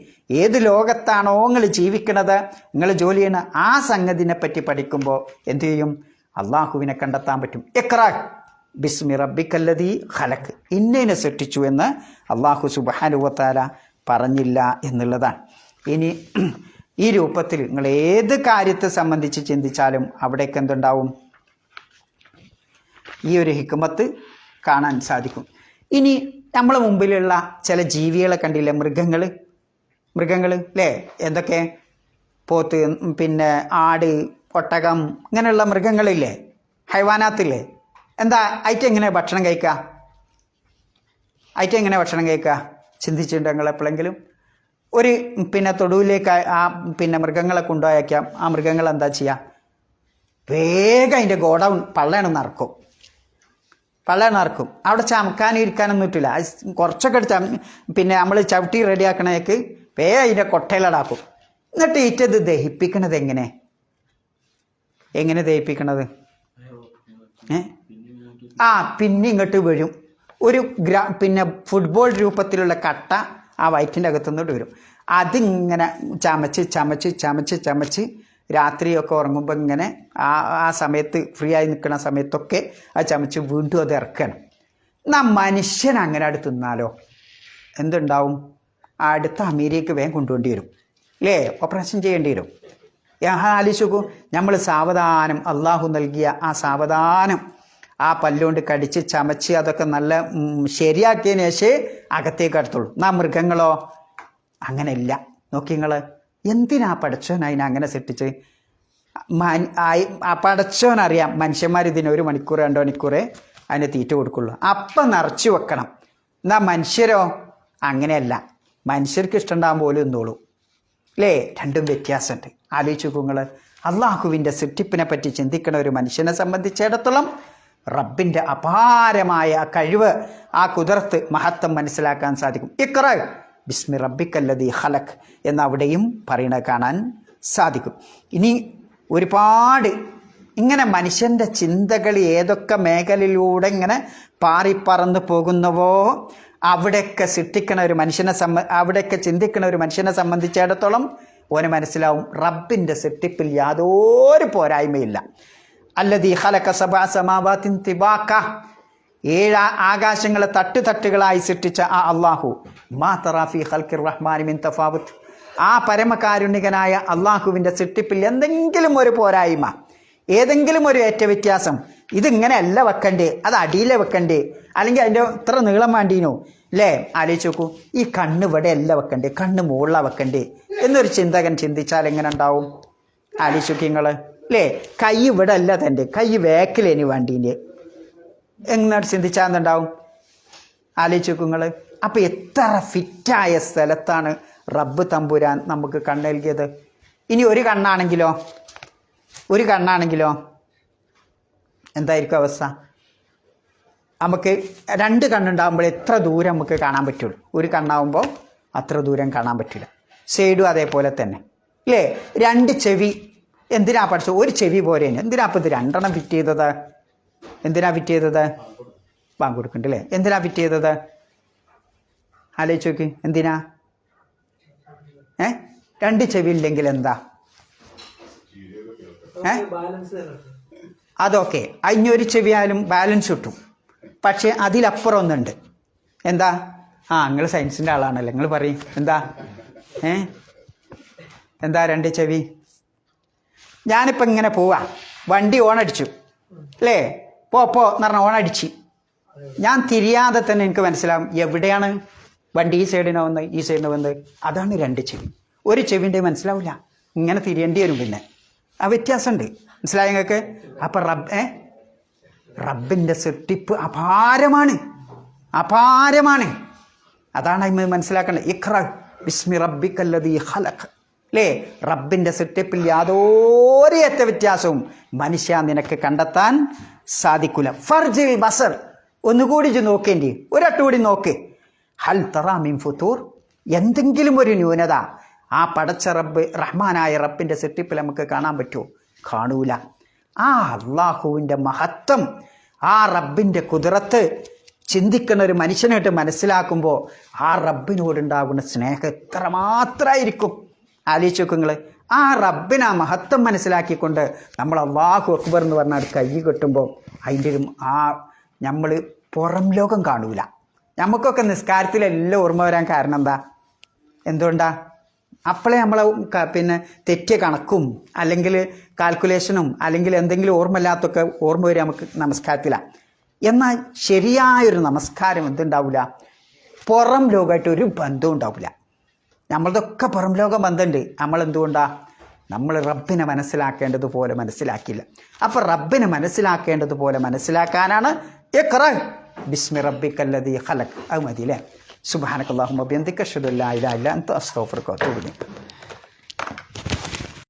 ഏത് ലോകത്താണോ നിങ്ങൾ ജീവിക്കണത്, നിങ്ങൾ ജോലി ചെയ്യണ ആ സംഗതിനെ പറ്റി പഠിക്കുമ്പോൾ എന്തു ചെയ്യും? അള്ളാഹുവിനെ കണ്ടെത്താൻ പറ്റും. ഇഖ്റ ബിസ്മി റബ്ബിക്കല്ലദീ ഖലഖ്, ഇന്നേനെ സൃഷ്ടിച്ചു എന്ന് അള്ളാഹു സുബ്ഹാനഹു വ തആല പറഞ്ഞില്ല എന്നുള്ളതാണ്. ഇനി ഈ രൂപത്തിൽ നിങ്ങൾ ഏത് കാര്യത്തെ സംബന്ധിച്ച് ചിന്തിച്ചാലും അവിടേക്ക് എന്തുണ്ടാവും? ഈ ഒരു ഹിക്മത്ത് കാണാൻ സാധിക്കും. ഇനി നമ്മളെ മുമ്പിലുള്ള ചില ജീവികളെ കണ്ടില്ലേ? മൃഗങ്ങൾ അല്ലേ? എന്തൊക്കെ? പോത്ത്, ആട്, ഒട്ടകം, ഇങ്ങനെയുള്ള മൃഗങ്ങളില്ലേ? ഹൈവാനാത്തില്ലേ? എന്താ എങ്ങനെ ഭക്ഷണം കഴിക്കുക? ഭക്ഷണം കഴിക്കുക ചിന്തിച്ചിട്ടുണ്ട് നിങ്ങൾ എപ്പോഴെങ്കിലും? ഒരു തൊടുവിലേക്ക് ആ മൃഗങ്ങളെ കൊണ്ടുപോയേക്കാം. ആ മൃഗങ്ങൾ എന്താ ചെയ്യുക? വേഗം അതിൻ്റെ ഗോഡൗൺ പള്ളയാണ് നടക്കും. അവിടെ ചമക്കാനും ഇരിക്കാനൊന്നും പറ്റില്ല. കുറച്ചൊക്കെ എടുത്ത് നമ്മൾ ചവിട്ടി റെഡിയാക്കണേക്ക് വേഗം അതിൻ്റെ കൊട്ടയിലടാക്കും. എന്നിട്ട് ഈറ്റത് ദഹിപ്പിക്കണത് എങ്ങനെ ദഹിപ്പിക്കണത്? പിന്നെ ഇങ്ങോട്ട് വീഴും. ഒരു ഫുട്ബോൾ രൂപത്തിലുള്ള കട്ട ആ വയറ്റിൻ്റെ അകത്തുനിന്നോട്ട് വരും. അതിങ്ങനെ ചമച്ച് രാത്രിയൊക്കെ ഉറങ്ങുമ്പോൾ ഇങ്ങനെ ആ സമയത്ത് ഫ്രീ ആയി നിൽക്കുന്ന സമയത്തൊക്കെ ആ ചമച്ച് വീണ്ടും അത് ഇറക്കണം. എന്നാൽ മനുഷ്യൻ അങ്ങനെ അടുത്ത് തിന്നാലോ എന്തുണ്ടാവും? അടുത്ത അമേരിക്കക്ക് വേഗം കൊണ്ടുപോകേണ്ടി വരും, അല്ലേ? ഓപ്പറേഷൻ ചെയ്യേണ്ടി വരും. ആലോചിച്ച് നോക്കൂ. നമ്മൾ സാവധാനം, അള്ളാഹു നൽകിയ ആ സാവധാനം ആ പല്ലുകൊണ്ട് കടിച്ച് ചമച്ച് അതൊക്കെ നല്ല ശരിയാക്കിയതിന് ശേഷം അകത്തേക്ക് അടുത്തുള്ളൂ. മൃഗങ്ങളോ അങ്ങനെയില്ല. നോക്കി നിങ്ങൾ, എന്തിനാ പടച്ചോൻ അതിനെ സൃഷ്ടിച്ച്? പടച്ചോനറിയാം മനുഷ്യന്മാർ ഇതിന് 1 മണിക്കൂർ 2 മണിക്കൂറേ അതിന് തീറ്റ കൊടുക്കുള്ളൂ, അപ്പം നിറച്ച് വെക്കണം. എന്നാൽ മനുഷ്യരോ അങ്ങനെയല്ല, മനുഷ്യർക്ക് ഇഷ്ടമുണ്ടാകും പോലും എന്തോളൂ അല്ലേ? രണ്ടും വ്യത്യാസമുണ്ട്. ആലോചിച്ച് നോക്കൂ നിങ്ങൾ. അള്ളാഹുവിൻ്റെ സൃഷ്ടിപ്പിനെ പറ്റി ചിന്തിക്കുന്ന ഒരു മനുഷ്യനെ സംബന്ധിച്ചിടത്തോളം റബ്ബിൻ്റെ അപാരമായ കഴിവ്, ആ കുദറത്ത്, മഹത്വം മനസ്സിലാക്കാൻ സാധിക്കും. ഇഖ്റ ബിസ്മി റബ്ബിക്കല്ലദീ ഖലഖ് എന്ന് അവിടെയും പറയണത് കാണാൻ സാധിക്കും. ഇനി ഒരുപാട് ഇങ്ങനെ മനുഷ്യൻ്റെ ചിന്തകൾ ഏതൊക്കെ മേഖലയിലൂടെ ഇങ്ങനെ പാറിപ്പറന്ന് പോകുന്നവോ അവിടെയൊക്കെ സൃഷ്ടിക്കണ ഒരു മനുഷ്യനെ അവിടെയൊക്കെ ചിന്തിക്കുന്ന ഒരു മനുഷ്യനെ സംബന്ധിച്ചിടത്തോളം ഓന് മനസ്സിലാവും റബ്ബിൻ്റെ സൃഷ്ടിപ്പിൽ യാതൊരു പോരായ്മയില്ല. അല്ലദീ ഖലഖ സബഅ സമാവാതിൻ തിബാക, 7 ആകാശങ്ങളെ തട്ടുകളായി സൃഷ്ടിച്ച ആ അള്ളാഹു, മാ തറാ ഫീ ഖൽഖിർ റഹ്മാനി മിൻ തഫാവുത്ത്, ആ പരമകാരുണികനായ അള്ളാഹുവിൻ്റെ സൃഷ്ടിപ്പിൽ എന്തെങ്കിലും ഒരു പോരായ്മ, ഏതെങ്കിലും ഒരു ഏറ്റവ്യത്യാസം, ഇതിങ്ങനെ അല്ല വെക്കണ്ടേ, അത് അടിയിലെ വെക്കണ്ടേ, അല്ലെങ്കിൽ അതിൻ്റെ ഇത്ര നീളം വേണ്ടീനോ അല്ലേ? ആലോചിച്ച് നോക്കൂ. ഈ കണ്ണ് ഇവിടെ അല്ല വെക്കണ്ടേ, കണ്ണ് മുകളിലാണ് വെക്കണ്ടേ എന്നൊരു ചിന്തകൻ ചിന്തിച്ചാൽ എങ്ങനെ ഉണ്ടാവും? ആലോചിച്ച് നോക്കി നിങ്ങൾ അല്ലേ? കൈ ഇവിടെ അല്ല തൻ്റെ, കൈ വേക്കിലേനി വേണ്ടീൻ്റെ എങ്ങനെ ചിന്തിച്ചാൽ എന്തുണ്ടാവും? ആലോചിച്ച് നോക്കൂ നിങ്ങൾ. അപ്പോൾ എത്ര ഫിറ്റായ സ്ഥലത്താണ് റബ്ബ് തമ്പുരാൻ നമുക്ക് കണ്ണ് നൽകിയത്. ഇനി ഒരു കണ്ണാണെങ്കിലോ എന്തായിരിക്കും അവസ്ഥ? നമുക്ക് 2 കണ്ണുണ്ടാകുമ്പോൾ എത്ര ദൂരം നമുക്ക് കാണാൻ പറ്റുള്ളൂ. ഒരു കണ്ണാകുമ്പോൾ അത്ര ദൂരം കാണാൻ പറ്റില്ല. സൈഡും അതേപോലെ തന്നെ അല്ലേ? 2 ചെവി എന്തിനാ പഠിച്ചത്? ഒരു ചെവി പോരേന്, എന്തിനാ അപ്പോൾ ഇത് 2 എണ്ണം ഫിറ്റ് ചെയ്തത്? എന്തിനാ ഫിറ്റ് ചെയ്തത്? ബാങ്ക് കൊടുക്കണ്ടല്ലേ? എന്തിനാ ഫിറ്റ് ചെയ്തത്? ആലോചിച്ച് നോക്കി. എന്തിനാ? 2 ചെവി ഇല്ലെങ്കിൽ എന്താ? അതൊക്കെ അതിനൊരു ചെവിയായാലും ബാലൻസ് കിട്ടും. പക്ഷേ അതിലപ്പുറം ഒന്നുണ്ട്. എന്താ? നിങ്ങൾ സയൻസിൻ്റെ ആളാണല്ലോ, നിങ്ങൾ പറയും എന്താ? എന്താ 2 ചെവി? ഞാനിപ്പോൾ ഇങ്ങനെ പോവാ, വണ്ടി ഓണടിച്ചു അല്ലേ? പോ എന്ന് പറഞ്ഞാൽ ഓണടിച്ച് ഞാൻ തിരിയാതെ തന്നെ എനിക്ക് മനസ്സിലാവും എവിടെയാണ് വണ്ടി, ഈ സൈഡിനോ വന്ന് ഈ സൈഡിനോ വന്ന്. അതാണ് 2 ചെവി. ഒരു ചെവിൻ്റെ മനസ്സിലാവില്ല, ഇങ്ങനെ തിരിയേണ്ടി വരും. പിന്നെ ആ വ്യത്യാസമുണ്ട്. മനസ്സിലായ നിങ്ങൾക്ക്? അപ്പം റബ്ബിൻ്റെ സൃഷ്ടിപ്പ് അപാരമാണ്. അതാണ് അതിന് മനസ്സിലാക്കേണ്ടത്. ഇഖ്റ ബിസ്മി റബ്ബിക്കല്ലദീ ഖലഖ് അല്ലേ? റബ്ബിൻ്റെ സൃഷ്ടിപ്പിൽ യാതൊരു വ്യത്യാസവും മനുഷ്യ നിനക്ക് കണ്ടെത്താൻ സാധിക്കില്ല. ഫർജിൽ ബസർ, ഒന്നുകൂടി നോക്കേണ്ടി, ഒരട്ടുകൂടി നോക്ക്. ഹൽ തറാ മിൻ ഫുതൂർ, എന്തെങ്കിലും ഒരു ന്യൂനത ആ പടച്ച റബ്ബ്, റഹ്മാനായ റബ്ബിൻ്റെ സൃഷ്ടിപ്പിൽ നമുക്ക് കാണാൻ പറ്റുമോ? കാണൂല. ആ അള്ളാഹുവിൻ്റെ മഹത്വം, ആ റബ്ബിൻ്റെ കുദറത്ത് ചിന്തിക്കുന്ന ഒരു മനുഷ്യനായിട്ട് മനസ്സിലാക്കുമ്പോൾ ആ റബ്ബിനോടുണ്ടാകുന്ന സ്നേഹം എത്രമാത്രമായിരിക്കും. ആലോചിച്ച് നോക്കുക നിങ്ങൾ. ആ റബ്ബിനെ ആ മഹത്വം മനസ്സിലാക്കിക്കൊണ്ട് നമ്മൾ അല്ലാഹു അക്ബർ എന്ന് പറഞ്ഞാൽ കൈ കെട്ടുമ്പോൾ അതിൻ്റെ നമ്മൾ പുറം ലോകം കാണൂല. നമുക്കൊക്കെ നിസ്കാരത്തിലെല്ലാം ഓർമ്മ വരാൻ കാരണം എന്താ? എന്തുകൊണ്ടാ? അപ്പോഴേ നമ്മളെ തെറ്റിയ കണക്കും അല്ലെങ്കിൽ കാൽക്കുലേഷനും അല്ലെങ്കിൽ എന്തെങ്കിലും ഓർമ്മയില്ലാത്തൊക്കെ ഓർമ്മ വരിക നമുക്ക് നമസ്കാരത്തിലാണ്. എന്നാൽ ശരിയായൊരു നമസ്കാരം എന്തുണ്ടാവില്ല, പുറം ലോകമായിട്ട് ഒരു ബന്ധവും ഉണ്ടാവില്ല. നമ്മളതൊക്കെ പുറം ലോകം ബന്ധമുണ്ട്. നമ്മളെന്തുകൊണ്ടാണ്? നമ്മൾ റബ്ബിനെ മനസ്സിലാക്കേണ്ടതുപോലെ മനസ്സിലാക്കിയില്ല. അപ്പോൾ റബ്ബിനെ മനസ്സിലാക്കേണ്ടതുപോലെ മനസ്സിലാക്കാനാണ് ഇഖ്റ ബിസ്മി റബ്ബിക്കല്ലദീ ഖലഖ്. അത് മതി അല്ലേ? സുബ്ഹാനക്കല്ലാഹുമ്മ വബിഹംദിക അശ്ഹദു അല്ലാ ഇലാഹ ഇല്ല അൻത അസ്തഗ്ഫിറുക വഅതൂബു ഇലൈക്.